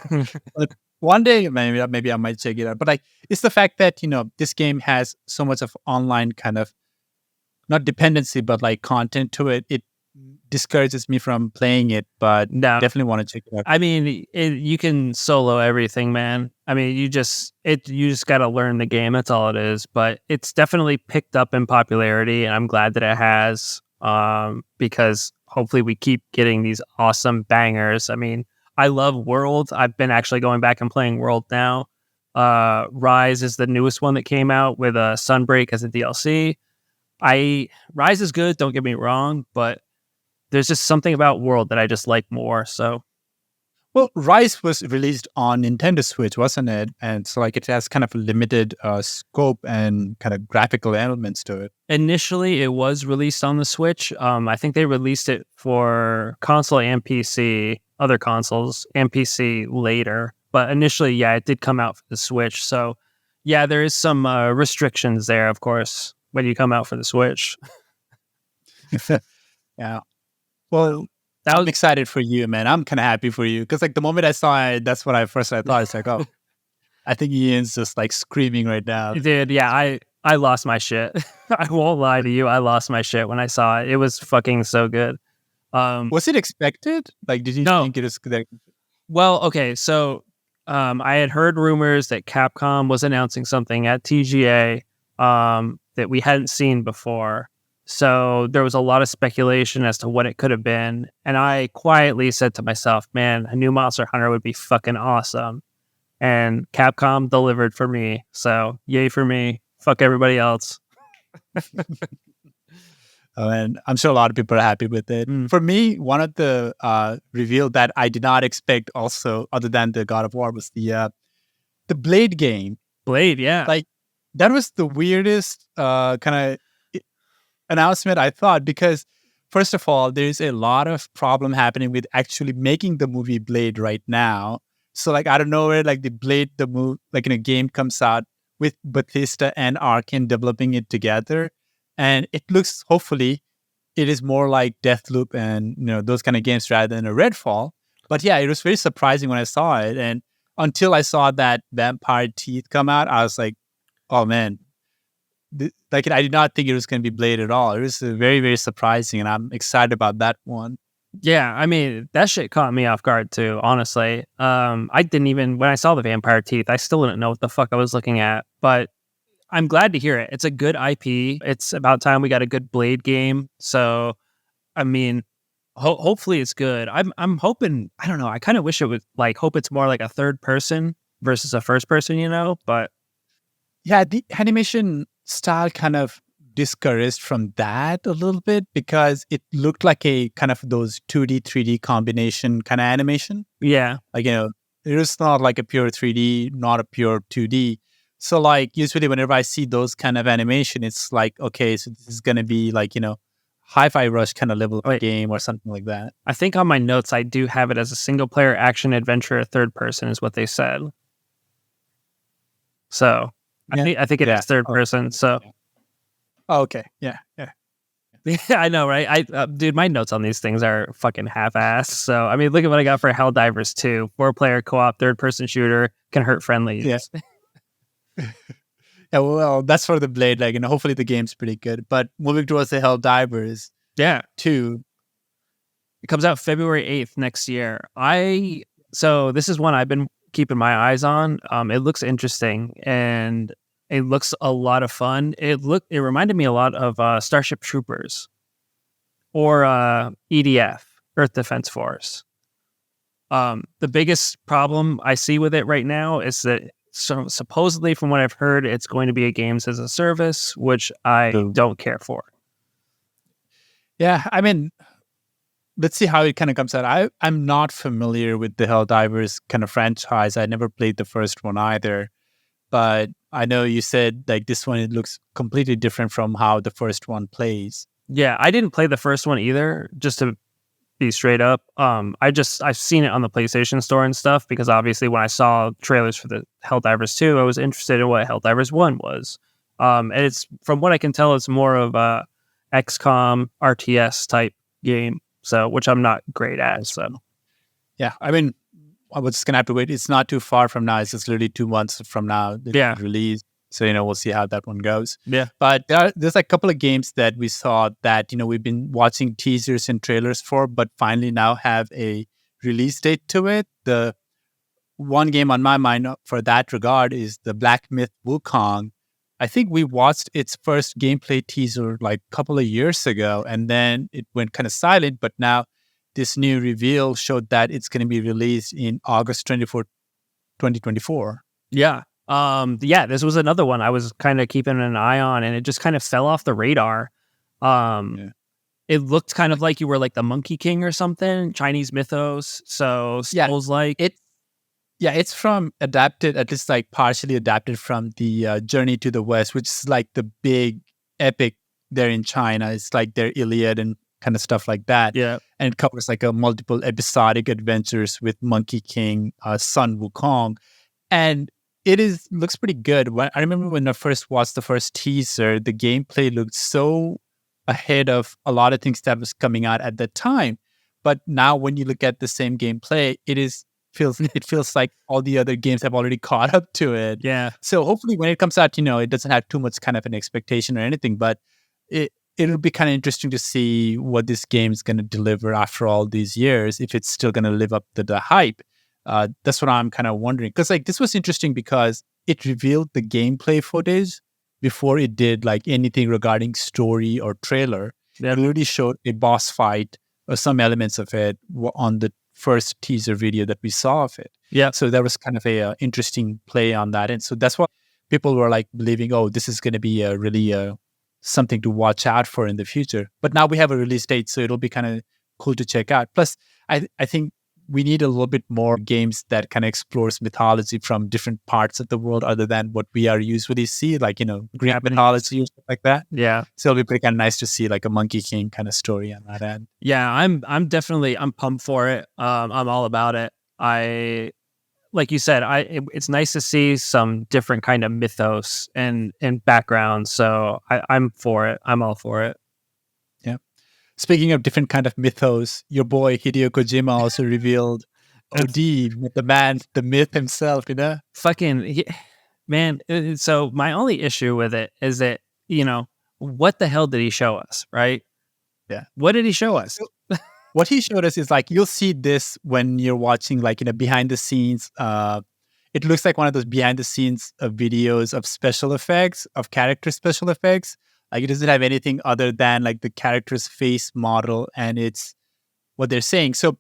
But one day, maybe I might check it out. But it's the fact that this game has so much of online kind of not dependency, but content to it. It discourages me from playing it, but No. definitely want to check it out. I mean, you can solo everything, man. I mean, you just got to learn the game. That's all it is. But it's definitely picked up in popularity, and I'm glad that it has. Because hopefully we keep getting these awesome bangers. I mean, I love World. I've been actually going back and playing World now. Rise is the newest one that came out with Sunbreak as a DLC. Rise is good. Don't get me wrong, but there's just something about World that I just like more. So, well, Rise was released on Nintendo Switch, wasn't it? And so it has kind of a limited scope and kind of graphical elements to it. Initially, it was released on the Switch. I think they released it for console and PC, other consoles and PC later. But initially, yeah, it did come out for the Switch. So, yeah, there is some restrictions there, of course, when you come out for the Switch. Yeah. Well, I'm excited for you, man. I'm kind of happy for you because the moment I saw it, that's what I thought. It's like, oh, I think Ian's just screaming right now. Dude, yeah, I lost my shit. I won't lie to you. I lost my shit when I saw it. It was fucking so good. Was it expected? Did you think it was good? Well, okay, so I had heard rumors that Capcom was announcing something at TGA that we hadn't seen before. So there was a lot of speculation as to what it could have been. And I quietly said to myself, man, a new Monster Hunter would be fucking awesome. And Capcom delivered for me. So yay for me. Fuck everybody else. And I'm sure a lot of people are happy with it. For me, one of the reveal that I did not expect also, other than the God of War, was the Blade game. Blade, yeah. That was the weirdest kind of announcement, I thought, because first of all, there's a lot of problem happening with actually making the movie Blade right now. So out of nowhere, the Blade, the movie, in a game comes out with Bethesda and Arkane developing it together. And it looks, hopefully, it is more like Deathloop and those kind of games rather than a Redfall. But yeah, it was very surprising when I saw it. And until I saw that Vampire Teeth come out, I was like, oh man, I did not think it was going to be Blade at all. It was very, very surprising, and I'm excited about that one. Yeah, I mean, that shit caught me off guard too, honestly. I didn't even, when I saw the Vampire Teeth, I still didn't know what the fuck I was looking at, but I'm glad to hear it. It's a good IP. It's about time we got a good Blade game. So, I mean, hopefully it's good. I'm hoping, I don't know, I kind of wish it would, hope it's more like a third person versus a first person, but. Yeah, the animation style kind of discouraged from that a little bit because it looked like a kind of those 2D, 3D combination kind of animation. Yeah. It is not like a pure 3D, not a pure 2D. So usually whenever I see those kind of animation, it's okay, so this is going to be Hi-Fi Rush kind of level of game or something like that. I think on my notes, I do have it as a single player action adventure, third person is what they said. So yeah. I think it is third person. So, oh, okay, yeah. Yeah, I know, right? Dude, my notes on these things are fucking half-assed. So, I mean, look at what I got for Helldivers 2. 4-player co-op, third-person shooter, can hurt friendlies. Yeah. Yeah, well, that's for the Blade. Hopefully the game's pretty good. But moving towards the Helldivers, 2, it comes out February 8th next year. So this is one I've been keeping my eyes on. It looks interesting and it looks a lot of fun. It reminded me a lot of Starship Troopers or EDF, Earth Defense Force. The biggest problem I see with it right now is that supposedly, from what I've heard, it's going to be a games as a service, which I don't care for. Yeah, I mean, let's see how it kind of comes out. I'm not familiar with the Helldivers kind of franchise. I never played the first one either, but I know you said like this one, it looks completely different from how the first one plays. Yeah, I didn't play the first one either, just to be straight up. I've seen it on the PlayStation Store and stuff because obviously when I saw trailers for the Helldivers 2, I was interested in what Helldivers 1 was. And it's, from what I can tell, it's more of a XCOM RTS type game, so which I'm not great at. So yeah, I mean, I was just gonna have to wait. It's not too far from now. It's just literally 2 months from now. Yeah, release. So we'll see how that one goes. Yeah, but there's a couple of games that we saw that we've been watching teasers and trailers for, but finally now have a release date to it. The one game on my mind for that regard is the Black Myth Wukong. I think we watched its first gameplay teaser like a couple of years ago, and then it went kind of silent. But now this new reveal showed that it's going to be released in August 24th, 2024. Yeah. This was another one I was kind of keeping an eye on, and it just kind of fell off the radar. It looked kind of like you were like the Monkey King or something, Chinese mythos. So Souls-like. It's from adapted, at least like partially adapted from the Journey to the West, which is like the big epic there in China. It's like their Iliad and kind of stuff like that. Yeah. And it covers like a multiple episodic adventures with Monkey King, son Wukong. And looks pretty good. I remember when I first watched the first teaser, the gameplay looked so ahead of a lot of things that was coming out at the time. But now when you look at the same gameplay, it feels like all the other games have already caught up to it. Yeah. So hopefully when it comes out, it doesn't have too much kind of an expectation or anything, but it'll be kind of interesting to see what this game is going to deliver after all these years, if it's still going to live up to the hype. That's what I'm kind of wondering. Because like this was interesting because it revealed the gameplay footage before it did like anything regarding story or trailer. It already showed a boss fight or some elements of it on the first teaser video that we saw of it. Yeah. So that was kind of a interesting play on that. And so that's what people were like believing, oh, this is going to be really something to watch out for in the future. But now we have a release date, so it'll be kind of cool to check out. Plus, I think we need a little bit more games that kind of explores mythology from different parts of the world other than what we are usually see, like, Greek mythology or stuff like that. Yeah. So it'll be pretty kind of nice to see like a Monkey King kind of story on that end. Yeah, I'm pumped for it. I'm all about it. Like you said, it's nice to see some different kind of mythos and background. So I'm for it. I'm all for it. Yeah. Speaking of different kind of mythos, your boy Hideo Kojima also revealed OD, the myth himself, Fucking man. So my only issue with it is that, what the hell did he show us, right? Yeah. What did he show us? What he showed us is like, you'll see this when you're watching like, behind the scenes. It looks like one of those behind the scenes videos of special effects, of character special effects. Like it doesn't have anything other than like the character's face model and it's what they're saying. So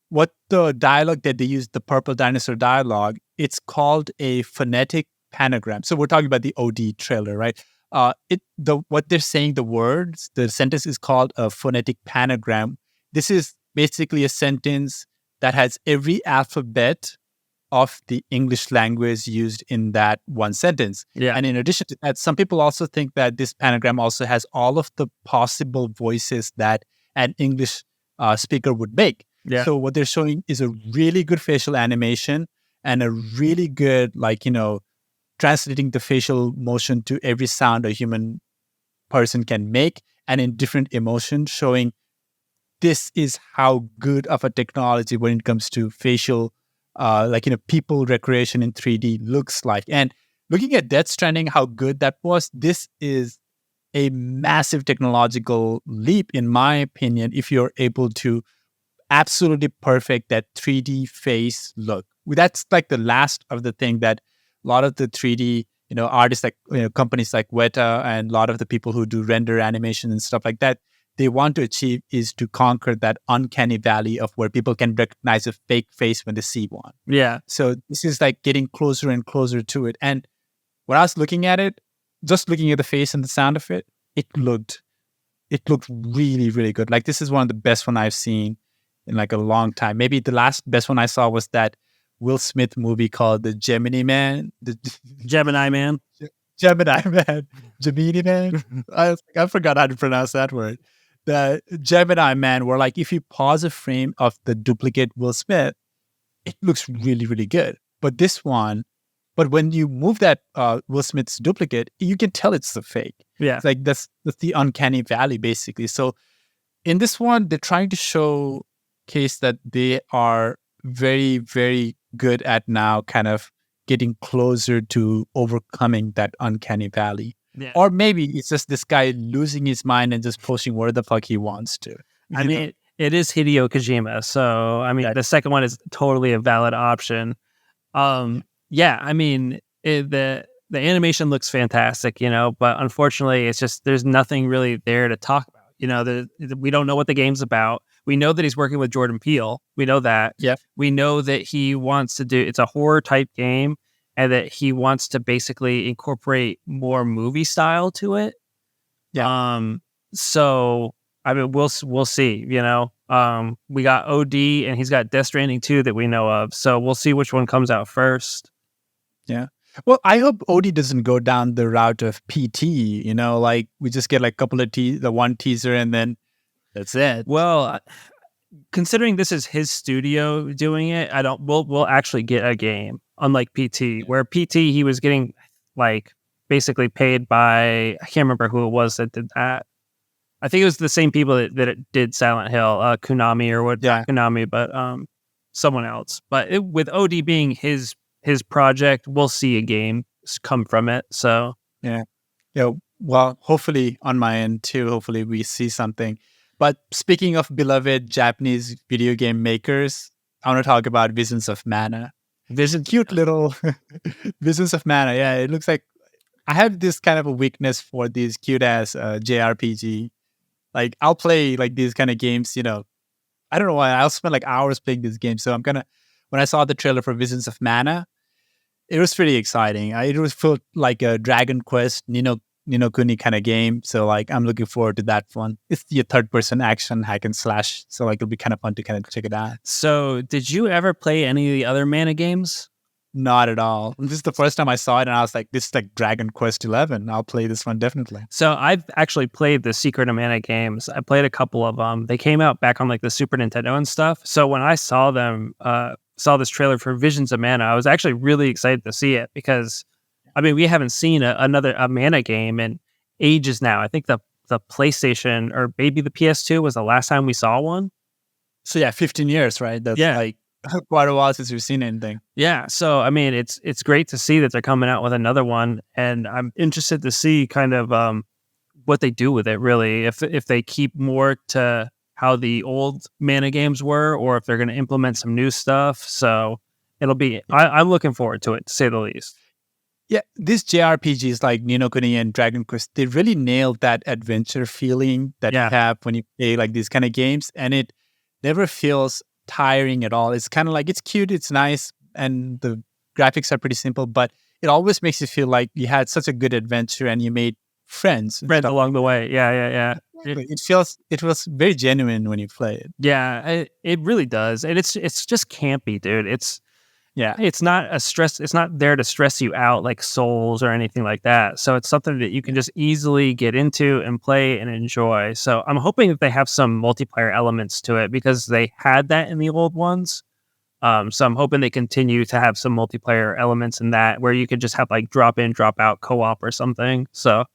what the dialogue that they use, the purple dinosaur dialogue, it's called a phonetic panagram. So we're talking about the OD trailer, right? What they're saying, the sentence is called a phonetic panagram. This is basically a sentence that has every alphabet of the English language used in that one sentence. Yeah. And in addition to that, some people also think that this panagram also has all of the possible voices that an English speaker would make. Yeah. So what they're showing is a really good facial animation and a really good, translating the facial motion to every sound a human person can make and in different emotions, showing this is how good of a technology when it comes to facial, people recreation in 3D looks like. And looking at Death Stranding, how good that was, this is a massive technological leap, in my opinion, if you're able to absolutely perfect, that 3D face look. That's like the last of the thing that a lot of the 3D, artists like, companies like Weta and a lot of the people who do render animation and stuff like that, they want to achieve is to conquer that uncanny valley of where people can recognize a fake face when they see one. Yeah. So this is like getting closer and closer to it. And when I was looking at it, just looking at the face and the sound of it, it looked really, really good. Like, this is one of the best one I've seen in like a long time. Maybe the last best one I saw was that Will Smith movie called The Gemini Man. The Gemini Man. Gemini Man. Gemini Man. I forgot how to pronounce that word. The Gemini Man, where like if you pause a frame of the duplicate Will Smith, it looks really, really good. But when you move that Will Smith's duplicate, you can tell it's the fake. Yeah. It's like that's the uncanny valley, basically. So in this one, they're trying to showcase that they are very, very good at now kind of getting closer to overcoming that uncanny valley. Yeah. Or maybe it's just this guy losing his mind and just posting where the fuck he wants to. I mean, it is Hideo Kojima. So, I mean, the second one is totally a valid option. Yeah, I mean, the animation looks fantastic, but unfortunately, it's just there's nothing really there to talk about. We don't know what the game's about. We know that he's working with Jordan Peele. We know that. Yeah. We know that he wants to do it's a horror type game, and that he wants to basically incorporate more movie style to it. Yeah. So I mean, we'll see. We got OD, and he's got Death Stranding 2 that we know of. So we'll see which one comes out first. Yeah. Well, I hope OD doesn't go down the route of PT. Like we just get like a couple of the one teaser and then that's it. Well, considering this is his studio doing it, we'll actually get a game, unlike PT, where PT he was getting like basically paid by, I can't remember who it was that did that. I think it was the same people that did Silent Hill, Konami or what? Yeah. Konami, but someone else. But with OD being his project, we'll see a game come from it. So yeah. Well, hopefully on my end too. Hopefully we see something. But speaking of beloved Japanese video game makers, I want to talk about Visions of Mana. Cute little Visions of Mana. Yeah, it looks like I have this kind of a weakness for these cute ass JRPG. Like I'll play like these kind of games. I don't know why. I'll spend like hours playing this game. So when I saw the trailer for Visions of Mana, it was pretty exciting. It was felt like a Dragon Quest, Ni no Kuni kind of game. So like I'm looking forward to that one. It's the third person action hack and slash. So like it'll be kind of fun to kind of check it out. So did you ever play any of the other Mana games? Not at all. This is the first time I saw it and I was like, this is like Dragon Quest 11. I'll play this one definitely. So I've actually played the Secret of Mana games. I played a couple of them. They came out back on like the Super Nintendo and stuff. So when I saw them, saw this trailer for Visions of Mana, I was actually really excited to see it because, I mean, we haven't seen a Mana game in ages now. I think the PlayStation or maybe the PS2 was the last time we saw one. So yeah, 15 years, right? That's like quite a while since we've seen anything. Yeah. So, I mean, it's great to see that they're coming out with another one. And I'm interested to see kind of what they do with it, really. If they keep more to how the old Mana games were, or if they're going to implement some new stuff. So it'll be, I'm looking forward to it, to say the least. Yeah, these JRPGs like Ni no Kuni and Dragon Quest, they really nailed that adventure feeling that you have when you play like these kind of games. And it never feels tiring at all. It's kind of like, it's cute, it's nice, and the graphics are pretty simple, but it always makes you feel like you had such a good adventure and you made friends along the way. Yeah. It feels very genuine when you play it. Yeah, it really does. And it's just campy, dude. It's not a stress. It's not there to stress you out like Souls or anything like that. So it's something that you can just easily get into and play and enjoy. So I'm hoping that they have some multiplayer elements to it because they had that in the old ones. So I'm hoping they continue to have some multiplayer elements in that where you could just have like drop in, drop out co-op or something. So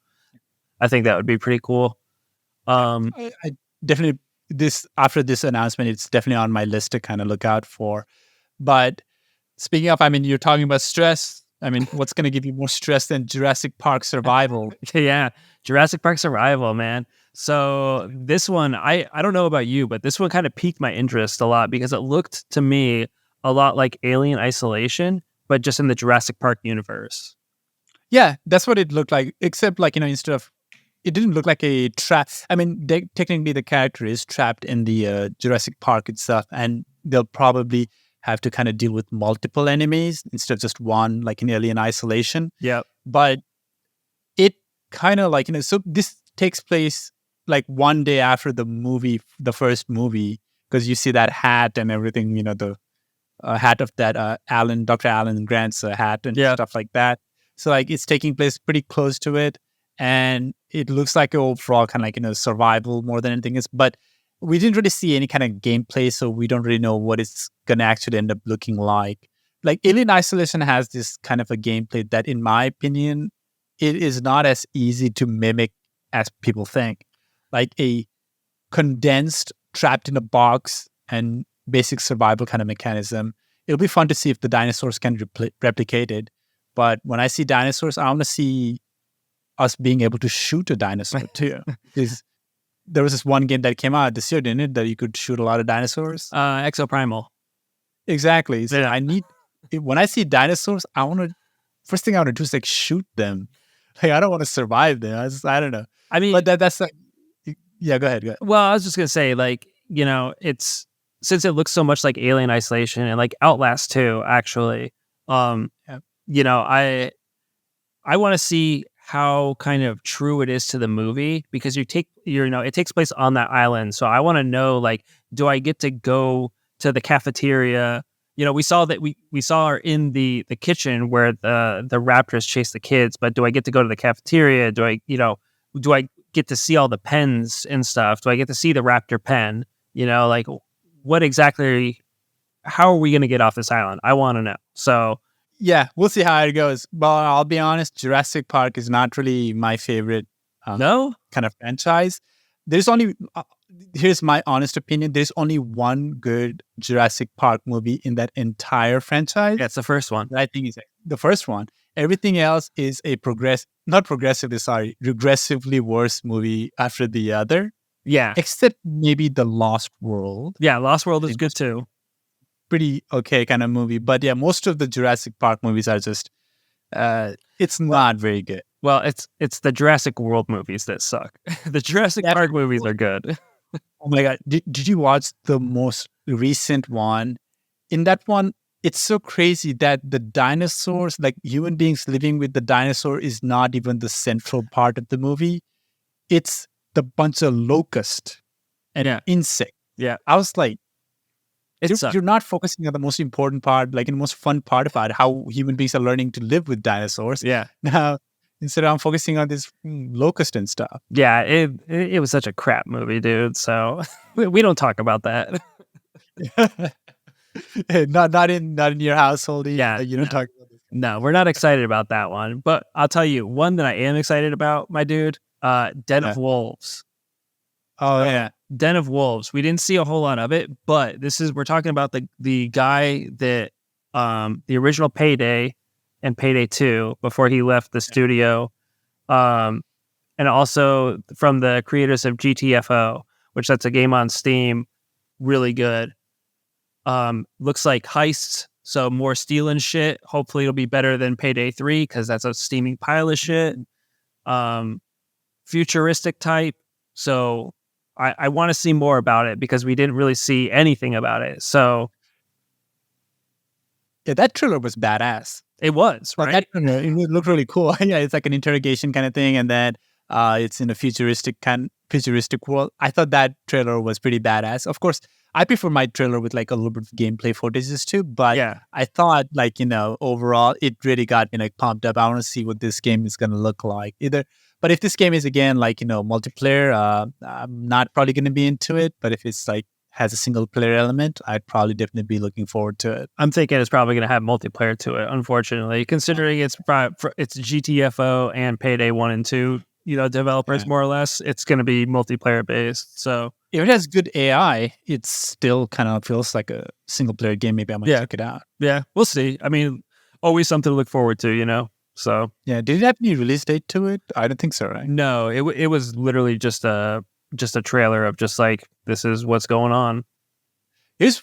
I think that would be pretty cool. I definitely, after this announcement, it's definitely on my list to kind of look out for. But speaking of, I mean, you're talking about stress. I mean, what's going to give you more stress than Jurassic Park Survival? Yeah, Jurassic Park Survival, man. So this one, I don't know about you, but this one kind of piqued my interest a lot because it looked to me a lot like Alien Isolation, but just in the Jurassic Park universe. Yeah, that's what it looked like. Except like instead of it didn't look like a trap. I mean, technically the character is trapped in the Jurassic Park itself, and they'll probably have to kind of deal with multiple enemies instead of just one, like in Alien Isolation. Yep. But it kind of like so this takes place like one day after the first movie, because you see that hat and everything, the hat of that Dr. Alan Grant's hat and Yeah. stuff like that. So like it's taking place pretty close to it, and it looks like overall kind of like survival more than anything else. But we didn't really see any kind of gameplay, so we don't really know what it's gonna actually end up looking like. Like Alien Isolation has this kind of a gameplay that, in my opinion, it is not as easy to mimic as people think. Like a condensed, trapped in a box and basic survival kind of mechanism. It'll be fun to see if the dinosaurs can replicate it. But when I see dinosaurs, I want to see us being able to shoot a dinosaur too. Because there was this one game that came out this year, didn't it, that you could shoot a lot of dinosaurs? Exoprimal. Exactly. So Yeah. when I see dinosaurs, first thing I want to do is like shoot them. Like I don't want to survive them. I don't know. I mean, But that's like, yeah, go ahead. Go ahead. well, I was just gonna say, like, it's since it looks so much like Alien Isolation and like Outlast 2, actually. Yeah. I want to see how kind of true it is to the movie because it takes place on that island. So I want to know, like, do I get to go to the cafeteria? We saw that we saw her in the kitchen where the raptors chase the kids, but do I get to go to the cafeteria? Do I get to see all the pens and stuff? Do I get to see the raptor pen? Like what exactly, how are we going to get off this island? I want to know. So Yeah, we'll see how it goes. But I'll be honest, Jurassic Park is not really my favorite no, kind of franchise. There's only, here's my honest opinion, there's only one good Jurassic Park movie in that entire franchise. yeah, it's the first one. That I think is the first one. Everything else is regressively worse movie after the other, Yeah, except maybe The Lost World. yeah, Lost World is good too. Pretty okay kind of movie. But yeah, most of the Jurassic Park movies are just, it's not very good. Well, it's the Jurassic World movies that suck. The Jurassic Park movies are good. Oh my God. Did you watch the most recent one? In that one, it's so crazy that the dinosaurs, like human beings living with the dinosaur, is not even the central part of the movie. It's the bunch of locusts and Yeah. insects. Yeah, I was like, it sucks. you're not focusing on the most important part, like the most fun part about how human beings are learning to live with dinosaurs. Yeah, Now, instead I'm focusing on this locust and stuff. yeah, it was such a crap movie, dude. So we don't talk about that. not in your household. Yeah, You don't talk about this. No, we're not excited about that one. But I'll tell you one that I am excited about, my dude. Den of Wolves. Oh yeah. Den of Wolves. We didn't see a whole lot of it, but we're talking about the guy that the original Payday and Payday 2 before he left the studio. And also from the creators of GTFO, which that's a game on Steam, really good. Looks like heists, so more stealing shit. Hopefully it'll be better than Payday 3 because that's a steaming pile of shit. Futuristic type. So I want to see more about it because we didn't really see anything about it. So Yeah, that trailer was badass. it was, Like right? that trailer, it looked really cool. Yeah, it's like an interrogation kind of thing, and then it's in a futuristic world. I thought that trailer was pretty badass. Of course, I prefer my trailer with like a little bit of gameplay footages too, but Yeah. I thought like, overall it really got me like pumped up. I want to see what this game is going to look like. But if this game is again like, multiplayer, I'm not probably going to be into it, but if it's like has a single player element, I'd probably definitely be looking forward to it. I'm thinking it's probably going to have multiplayer to it, unfortunately, considering it's GTFO and Payday 1 and 2, developers, more or less. It's going to be multiplayer based. So if it has good AI, it still kind of feels like a single player game. Maybe I might check it out. yeah, we'll see. I mean, always something to look forward to, So Yeah. Did it have any release date to it? I don't think so, right? no, it was literally just a trailer of just like this is what's going on. Here's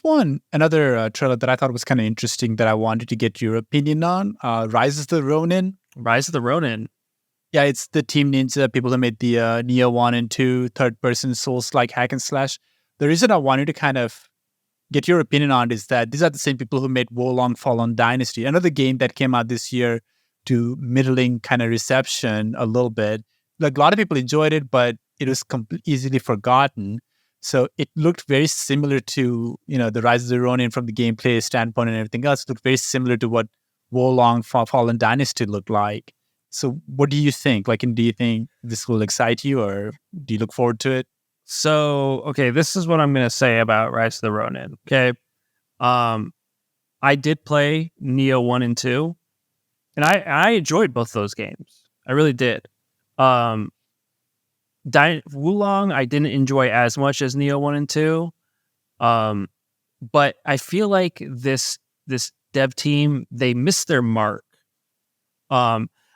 another trailer that I thought was kind of interesting that I wanted to get your opinion on. Rise of the Ronin. Rise of the Ronin. Yeah, it's the Team Ninja people who made the Neo 1 and 2 third-person Souls-like hack and slash. The reason I wanted to kind of get your opinion on it is that these are the same people who made Wolong Fallen Dynasty, another game that came out this year to middling kind of reception a little bit. Like a lot of people enjoyed it, but it was easily forgotten. So it looked very similar to, the Rise of the Ronin from the gameplay standpoint and everything else. It looked very similar to what Wolong Fallen Dynasty looked like. So what do you think? Like, and do you think this will excite you, or do you look forward to it? So, okay, this is what I'm going to say about Rise of the Ronin. Okay. I did play Neo 1 and 2, and I enjoyed both those games. I really did. Wulong, I didn't enjoy as much as Neo 1 and 2. But I feel like this dev team, they missed their mark.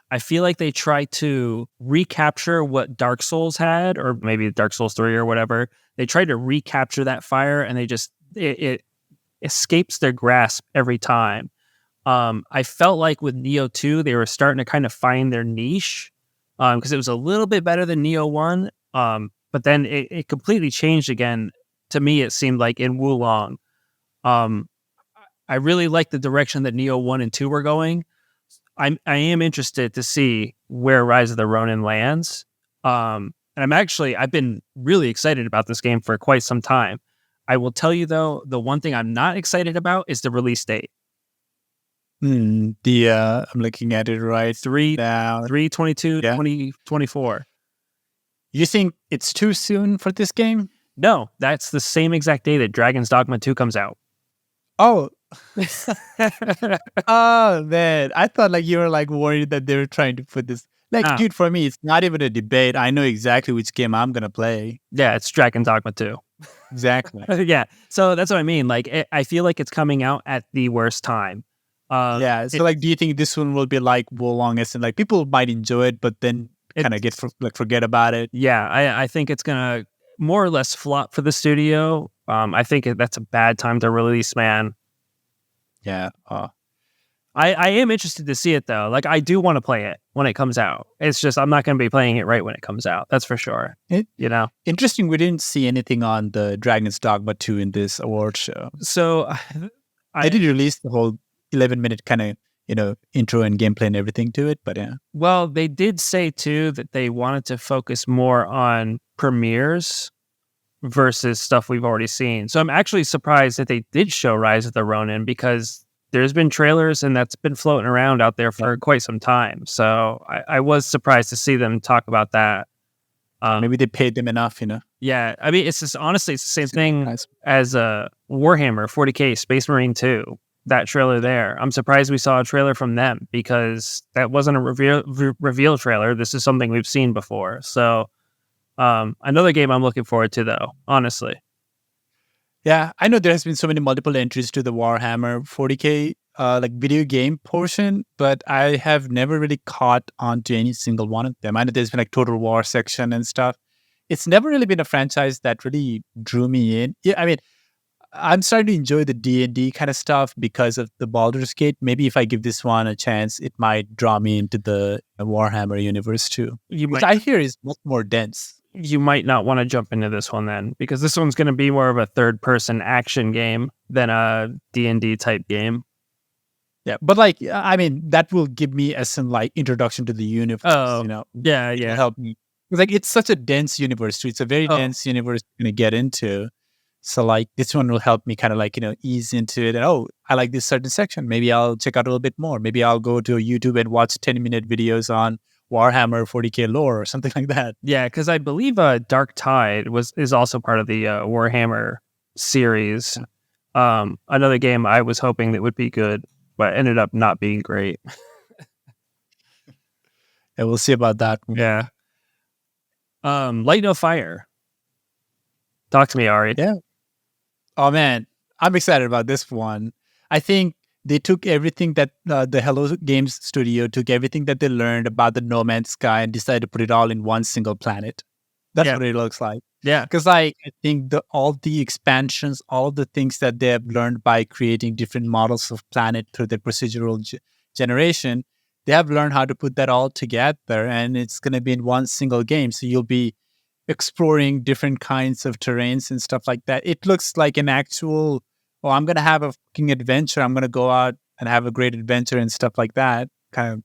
I feel like they tried to recapture what Dark Souls had, or maybe Dark Souls 3 or whatever. They tried to recapture that fire, and it escapes their grasp every time. I felt like with Neo 2, they were starting to kind of find their niche, because it was a little bit better than Neo 1. But then it completely changed again. To me, it seemed like in Wulong. I really like the direction that Neo 1 and 2 were going. I am interested to see where Rise of the Ronin lands. And I've been really excited about this game for quite some time. I will tell you though, the one thing I'm not excited about is the release date. I'm looking at it right 3/22, Yeah. 2024. You think it's too soon for this game? No, that's the same exact day that Dragon's Dogma 2 comes out. Oh. Oh man, I thought like you were like worried that they were trying to put this. Like, dude, for me, it's not even a debate. I know exactly which game I'm gonna play. Yeah, it's Dragon's Dogma 2. Exactly. Yeah, so that's what I mean. Like, I feel like it's coming out at the worst time. Yeah. So, like, do you think this one will be like Wolong, and like people might enjoy it, but then kind of forget about it? Yeah, I think it's gonna more or less flop for the studio. I think that's a bad time to release, man. Yeah. I am interested to see it though. Like, I do want to play it when it comes out. It's just I'm not going to be playing it right when it comes out. That's for sure. Interesting. We didn't see anything on the Dragon's Dogma 2 in this award show. So I did release the whole 11-minute kind of intro and gameplay and everything to it, but yeah. Well, they did say too that they wanted to focus more on premieres versus stuff we've already seen. So I'm actually surprised that they did show Rise of the Ronin, because there's been trailers and that's been floating around out there for quite some time. So I was surprised to see them talk about that. Maybe they paid them enough, Yeah, I mean, it's just honestly, it's the same thing as Warhammer 40K Space Marine 2. That trailer there. I'm surprised we saw a trailer from them, because that wasn't a reveal trailer. This is something we've seen before. So another game I'm looking forward to, though, honestly. Yeah, I know there has been so many multiple entries to the Warhammer 40K like video game portion, but I have never really caught on to any single one of them. I know there's been like Total War section and stuff. It's never really been a franchise that really drew me in. Yeah, I mean, I'm starting to enjoy the D&D kind of stuff because of the Baldur's Gate. Maybe if I give this one a chance, it might draw me into the Warhammer universe too. Which I hear is much more dense. You might not want to jump into this one then, because this one's going to be more of a third-person action game than a D&D type game. Yeah, but like, I mean, that will give me some like introduction to the universe. Yeah. It'll help me. Like, it's such a dense universe too. It's a very dense universe to get into. So like, this one will help me kind of like ease into it. And I like this certain section. Maybe I'll check out a little bit more. Maybe I'll go to YouTube and watch 10-minute videos on Warhammer 40K lore or something like that. Yeah, because I believe Dark Tide is also part of the Warhammer series. Another game I was hoping that would be good, but ended up not being great. Yeah, we'll see about that. Yeah. Light No Fire. Talk to me, Ari. Yeah. Oh man, I'm excited about this one. I think they took everything that the Hello Games studio took everything that they learned about the No Man's Sky and decided to put it all in one single planet. That's Yeah. what it looks like. Yeah. Because like I think all the expansions, all of the things that they have learned by creating different models of planet through the procedural generation, they have learned how to put that all together, and it's going to be in one single game. So you'll be exploring different kinds of terrains and stuff like that. It looks like an actual, oh, I'm going to have a fucking adventure. I'm going to go out and have a great adventure and stuff like that kind of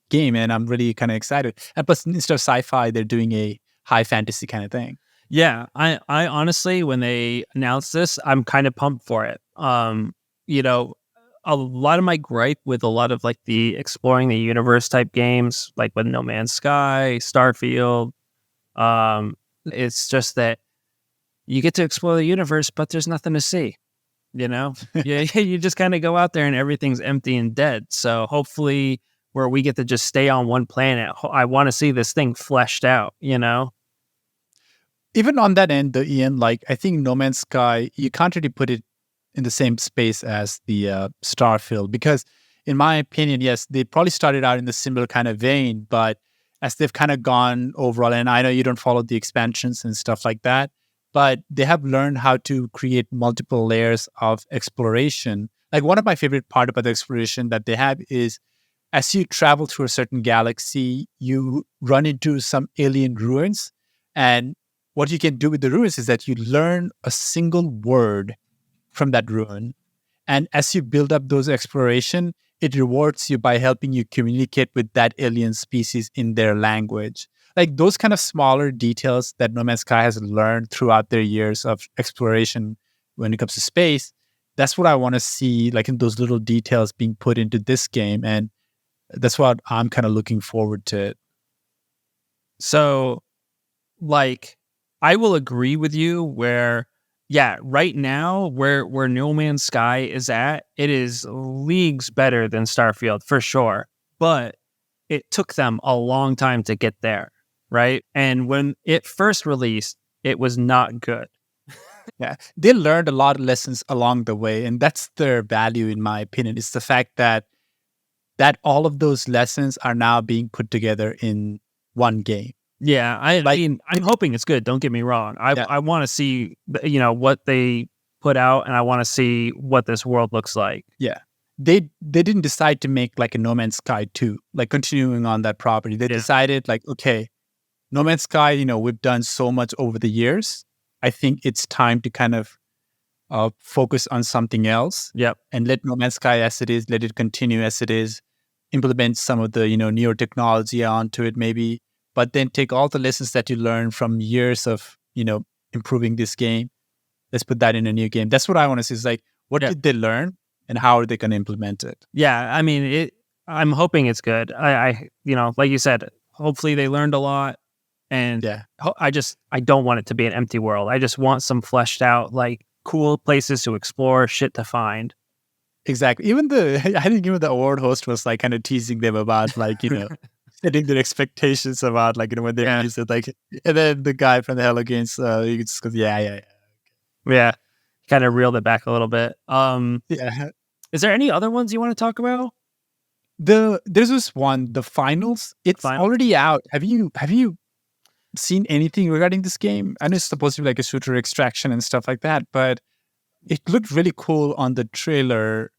game. And I'm really kind of excited. And plus, instead of sci-fi, they're doing a high fantasy kind of thing. Yeah, I honestly, when they announced this, I'm kind of pumped for it. You know, a lot of my gripe with a lot of like the exploring the universe type games, like with No Man's Sky, Starfield, um, it's just that you get to explore the universe, but there's nothing to see. You know, yeah, you just kind of go out there and everything's empty and dead. So hopefully, where we get to just stay on one planet, I want to see this thing fleshed out. You know. Even on that end, the Ian, like I think No Man's Sky, you can't really put it in the same space as the Starfield because, in my opinion, yes, they probably started out in the similar kind of vein, but as they've kind of gone overall, and I know you don't follow the expansions and stuff like that, but they have learned how to create multiple layers of exploration. Like one of my favorite part about the exploration that they have is as you travel through a certain galaxy, you run into some alien ruins. And what you can do with the ruins is that you learn a single word from that ruin. And as you build up those exploration, it rewards you by helping you communicate with that alien species in their language. Like those kind of smaller details that No Man's Sky has learned throughout their years of exploration when it comes to space. That's what I want to see, like in those little details being put into this game. And that's what I'm kind of looking forward to. So, like, I will agree with you where, yeah, right now where No Man's Sky is at, it is leagues better than Starfield for sure. But it took them a long time to get there, right? And when it first released, it was not good. Yeah, they learned a lot of lessons along the way, and that's their value, in my opinion. It's the fact that all of those lessons are now being put together in one game. Yeah, I Like, mean, I'm hoping it's good. Don't get me wrong. yeah, I want to see, what they put out, and I want to see what this world looks like. yeah. They didn't decide to make like a No Man's Sky 2, like continuing on that property. They Yeah. decided like, okay, No Man's Sky, we've done so much over the years. I think it's time to kind of focus on something else Yep. and let No Man's Sky as it is, let it continue as it is, implement some of the, newer technology onto it maybe, but then take all the lessons that you learned from years of, improving this game. Let's put that in a new game. That's what I want to see is like, what Yeah. did they learn and how are they going to implement it? Yeah, I mean, I'm hoping it's good. Like you said, hopefully they learned a lot, and Yeah. I don't want it to be an empty world. I just want some fleshed out, like cool places to explore, shit to find. Exactly. I think even the award host was like kind of teasing them about like, setting their expectations about like, when they Yeah. release it. Like, and then the guy from the Hello Games, he just goes, yeah. Yeah, kind of reeled it back a little bit. Yeah. Is there any other ones you want to talk about? There's this one, the finals. It's Final? already out. Have you seen anything regarding this game? I know it's supposed to be like a shooter extraction and stuff like that, but it looked really cool on the trailer.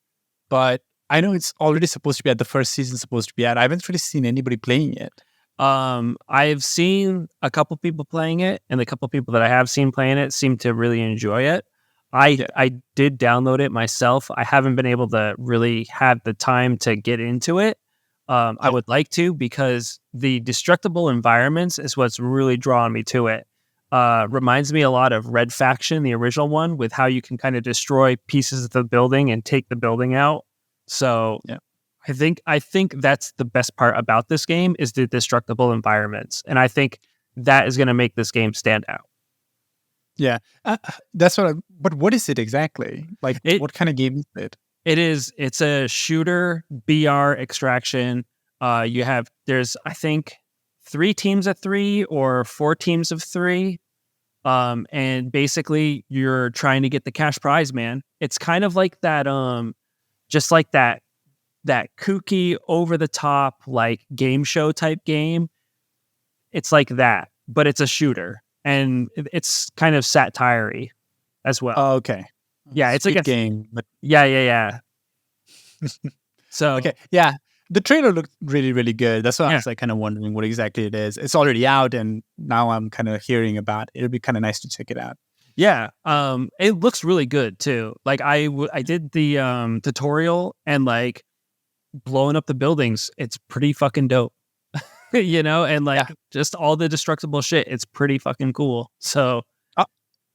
But I know it's already supposed to be at the first season supposed to be at. I haven't really seen anybody playing it. I've seen a couple people playing it, and the couple people that I have seen playing it seem to really enjoy it. Yeah. I did download it myself. I haven't been able to really have the time to get into it. I would like to, because the destructible environments is what's really drawing me to it. Reminds me a lot of Red Faction, the original one, with how you can kind of destroy pieces of the building and take the building out. So Yeah. I think that's the best part about this game is the destructible environments, and I think that is going to make this game stand out. Yeah. That's but what is it exactly? Like, what kind of game is it? It's a shooter BR extraction. There's I think 3 teams of 3 or 4 teams of 3. And basically you're trying to get the cash prize, man. It's kind of like that just like that kooky, over the top, like game show type game. It's like that, but it's a shooter, and it's kind of satire-y as well. Oh, okay. Yeah, it's like Squid Game, but yeah. So okay, yeah. The trailer looked really, really good. That's why I yeah, was like kind of wondering what exactly it is. It's already out, and now I'm kind of hearing about it. It'll be kind of nice to check it out. yeah. It looks really good too. Like I did the tutorial, and like blowing up the buildings, it's pretty fucking dope. And Yeah, like just all the destructible shit, it's pretty fucking cool. So I'll,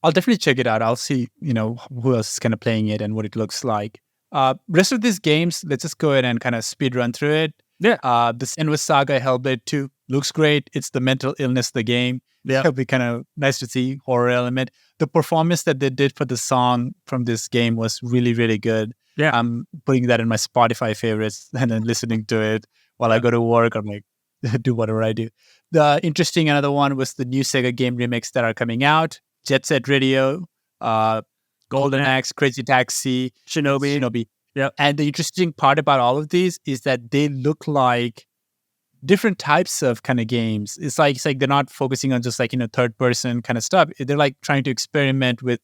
I'll definitely check it out. I'll see, who else is kind of playing it and what it looks like. Rest of these games, let's just go ahead and kind of speed run through it. yeah, The Senua Saga Hellblade 2 looks great. It's the mental illness of the game. yeah, It'll be kind of nice to see horror element. The performance that they did for the song from this game was really, really good. yeah, I'm putting that in my Spotify favorites and then listening to it while I yeah. go to work. I'm like, do whatever I do. The interesting another one was the new Sega game remakes that are coming out. Jet Set Radio, Golden Axe, Crazy Taxi, Shinobi. Shinobi. Yep. And the interesting part about all of these is that they look like different types of kind of games. It's like they're not focusing on just like third person kind of stuff. They're like trying to experiment with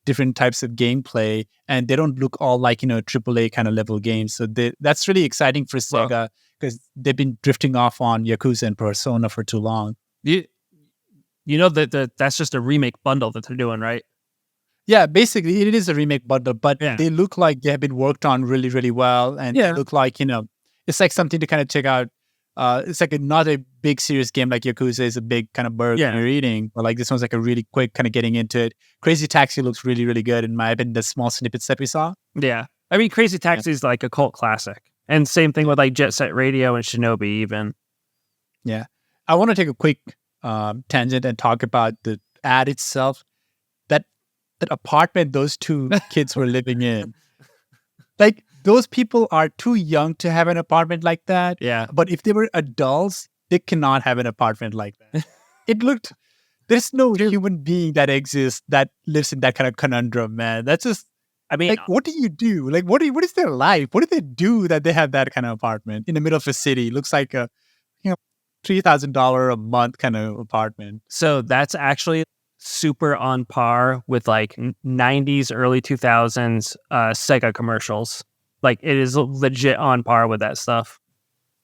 different types of gameplay, and they don't look all like AAA kind of level games. So that's really exciting for Well, Sega because they've been drifting off on Yakuza and Persona for too long. you know that's just a remake bundle that they're doing, right? Yeah, basically it is a remake bundle, but Yeah, they look like they have been worked on really, really well, and yeah, look like it's like something to kind of check out. It's like not a big serious game like Yakuza is a big kind of burger yeah, you're eating, but like this one's like a really quick kind of getting into it. Crazy Taxi looks really, really good in my opinion. The small snippets that we saw. yeah. I mean, Crazy Taxi is like a cult classic, and same thing with like Jet Set Radio and Shinobi, even. Yeah, I want to take a quick tangent and talk about the ad itself. That apartment those two kids were living in. Like those people are too young to have an apartment like that. Yeah, But if they were adults, they cannot have an apartment like that. It looked there's no human being that exists that lives in that kind of conundrum, man. That's just I mean, like what do you do? Like what is their life? What do they do that they have that kind of apartment in the middle of a city? Looks like a $3,000 a month kind of apartment. so that's actually super on par with like 90s, early 2000s Sega commercials. Like it is legit on par with that stuff.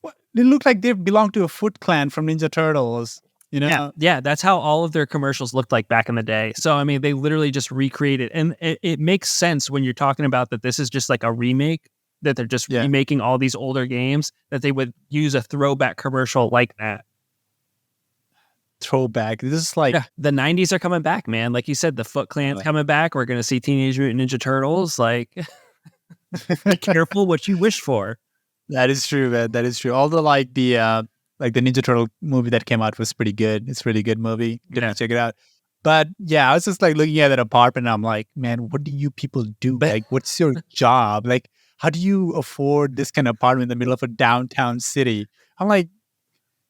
What? They look like they belong to a Foot Clan from Ninja Turtles. Yeah, that's how all of their commercials looked like back in the day. So I mean, they literally just recreated, and it makes sense when you're talking about that this is just like a remake, that they're just Yeah. remaking all these older games, that they would use a throwback commercial like that. Throwback. This is like Yeah, the 90s are coming back, man. Like you said, the Foot Clan's coming back. We're going to see Teenage Mutant Ninja Turtles. Like, be careful what you wish for. that is true, man. That is true. Although like the Ninja Turtle movie that came out was pretty good. It's a really good movie. Yeah. Check it out. But yeah, I was just like looking at that apartment and I'm like, man, what do you people do? But- Like, what's your job? Like, how do you afford this kind of apartment in the middle of a downtown city? I'm like,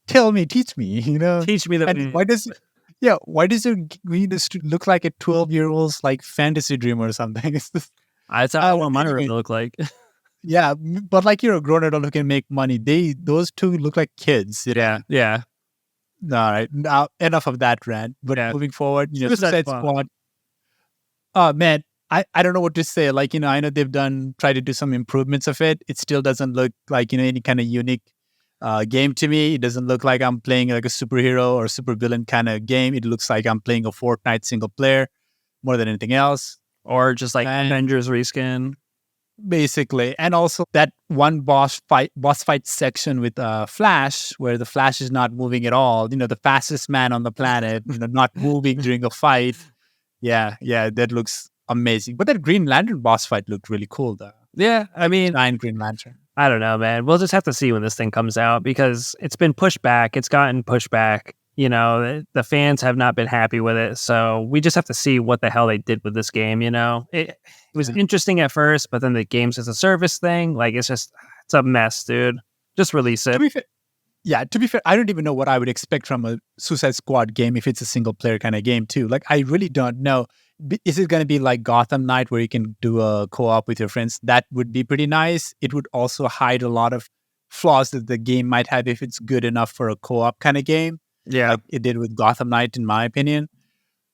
tell me, teach me, Teach me that. And why does your green look like a 12-year-old's like fantasy dream or something? It's just, That's how I want my room anyway, to look like. yeah, but like you're a grown adult who can make money. Those two look like kids. Yeah. All right, now enough of that rant. But Yeah. moving forward, Suicide Suicide Squad. Squad. Oh man, I don't know what to say. Like I know they've tried to do some improvements of it. It still doesn't look like any kind of unique game to me. It doesn't look like I'm playing like a superhero or supervillain kind of game. It looks like I'm playing a Fortnite single player more than anything else, Or just like And- Avengers reskin. basically. And also that one boss fight section with Flash, where the Flash is not moving at all. The fastest man on the planet, not moving during a fight. Yeah, that looks amazing. But that Green Lantern boss fight looked really cool, though. Yeah. I mean, Giant Green Lantern. I don't know, man. We'll just have to see when this thing comes out, because it's been pushed back. It's gotten pushed back. The fans have not been happy with it. So we just have to see what the hell they did with this game. It was interesting at first, but then the games as a service thing, like it's a mess, dude. Just release it. To be fair, I don't even know what I would expect from a Suicide Squad game if it's a single player kind of game too. Like I really don't know. Is it going to be like Gotham Knight where you can do a co-op with your friends? That would be pretty nice. It would also hide a lot of flaws that the game might have if it's good enough for a co-op kind of game, Yeah. like it did with Gotham Knight, in my opinion.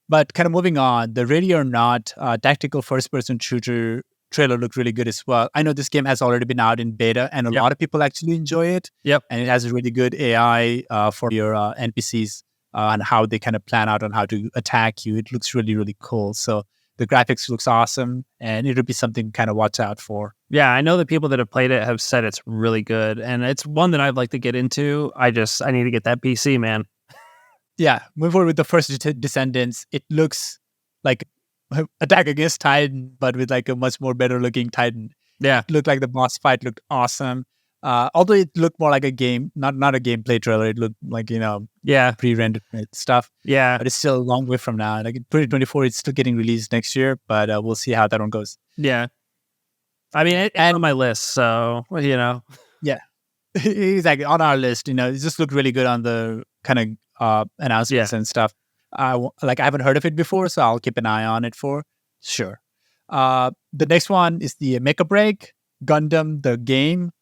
But kind of moving on, the Ready or Not tactical first-person shooter trailer looked really good as well. I know this game has already been out in beta, and a Yep. lot of people actually enjoy it. Yep. And it has a really good AI for your NPCs and how they kind of plan out on how to attack you. It looks really, really cool. So the graphics looks awesome, and it'll be something to kind of watch out for. Yeah, I know the people that have played it have said it's really good, and it's one that I'd like to get into. I need to get that PC, man. Yeah, moving forward with the first Descendants, it looks like Attack Against Titan, but with like a much more better looking Titan. Yeah. It looked like the boss fight looked awesome. Although it looked more like a game, not a gameplay trailer. It looked like, Yeah. pre-rendered stuff. Yeah. But it's still a long way from now. Like in 2024, it's still getting released next year, but we'll see how that one goes. Yeah. I mean, it's on my list, so, Yeah, exactly. On our list, it just looked really good on the kind of announcements and stuff. I haven't heard of it before, so I'll keep an eye on it for sure. The next one is the Make a Break Gundam, the game.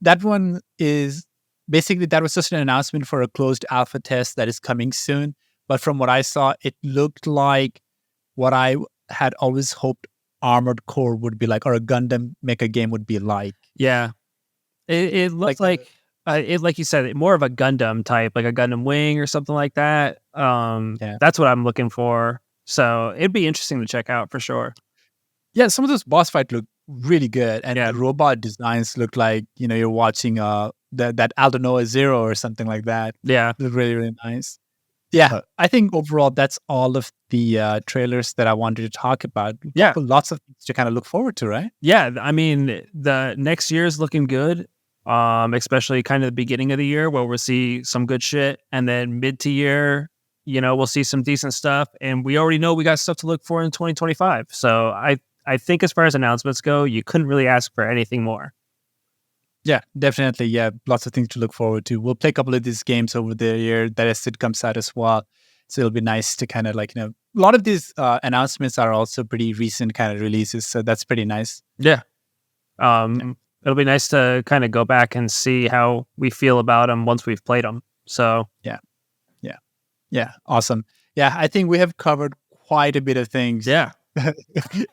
That one is basically, that was just an announcement for a closed alpha test that is coming soon. But from what I saw, it looked like what I had always hoped Armored Core would be like, or a Gundam mecha game would be like. Yeah. It looks like you said, more of a Gundam type, like a Gundam Wing or something like that. That's what I'm looking for. So it'd be interesting to check out for sure. Yeah, some of those boss fights look really good, and the robot designs look like you're watching that Aldanoa Zero or something like that. Yeah, it looked really, really nice. Yeah, I think overall that's all of the trailers that I wanted to talk about. Yeah, lots of things to kind of look forward to, right? Yeah, I mean the next year is looking good. Especially kind of the beginning of the year where we'll see some good shit, and then mid to year, we'll see some decent stuff, and we already know we got stuff to look for in 2025. So I think as far as announcements go, you couldn't really ask for anything more. Yeah, definitely. Yeah, lots of things to look forward to. We'll play a couple of these games over the year that as it comes out as well. So it'll be nice to kind of a lot of these announcements are also pretty recent kind of releases. So that's pretty nice. Yeah. It'll be nice to kind of go back and see how we feel about them once we've played them. So yeah. Awesome. Yeah, I think we have covered quite a bit of things. Yeah.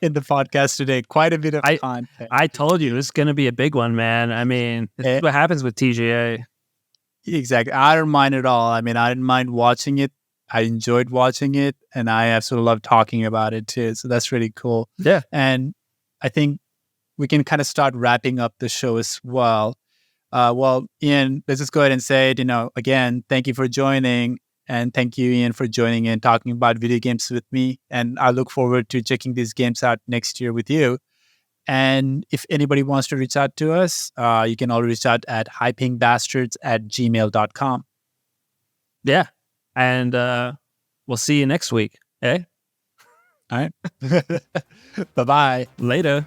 In the podcast today, quite a bit of content. I told you it's going to be a big one, man. I mean, this is what happens with TGA. Exactly. I don't mind at all. I mean, I didn't mind watching it. I enjoyed watching it, and I absolutely love talking about it too. So that's really cool. Yeah. And I think we can kind of start wrapping up the show as well. Well, Ian, let's just go ahead and say it, again, thank you for joining. And thank you, Ian, for joining in, talking about video games with me. And I look forward to checking these games out next year with you. And if anybody wants to reach out to us, you can always reach out at hypingbastards@gmail.com. Yeah. And we'll see you next week. Eh? All right. Bye-bye. Later.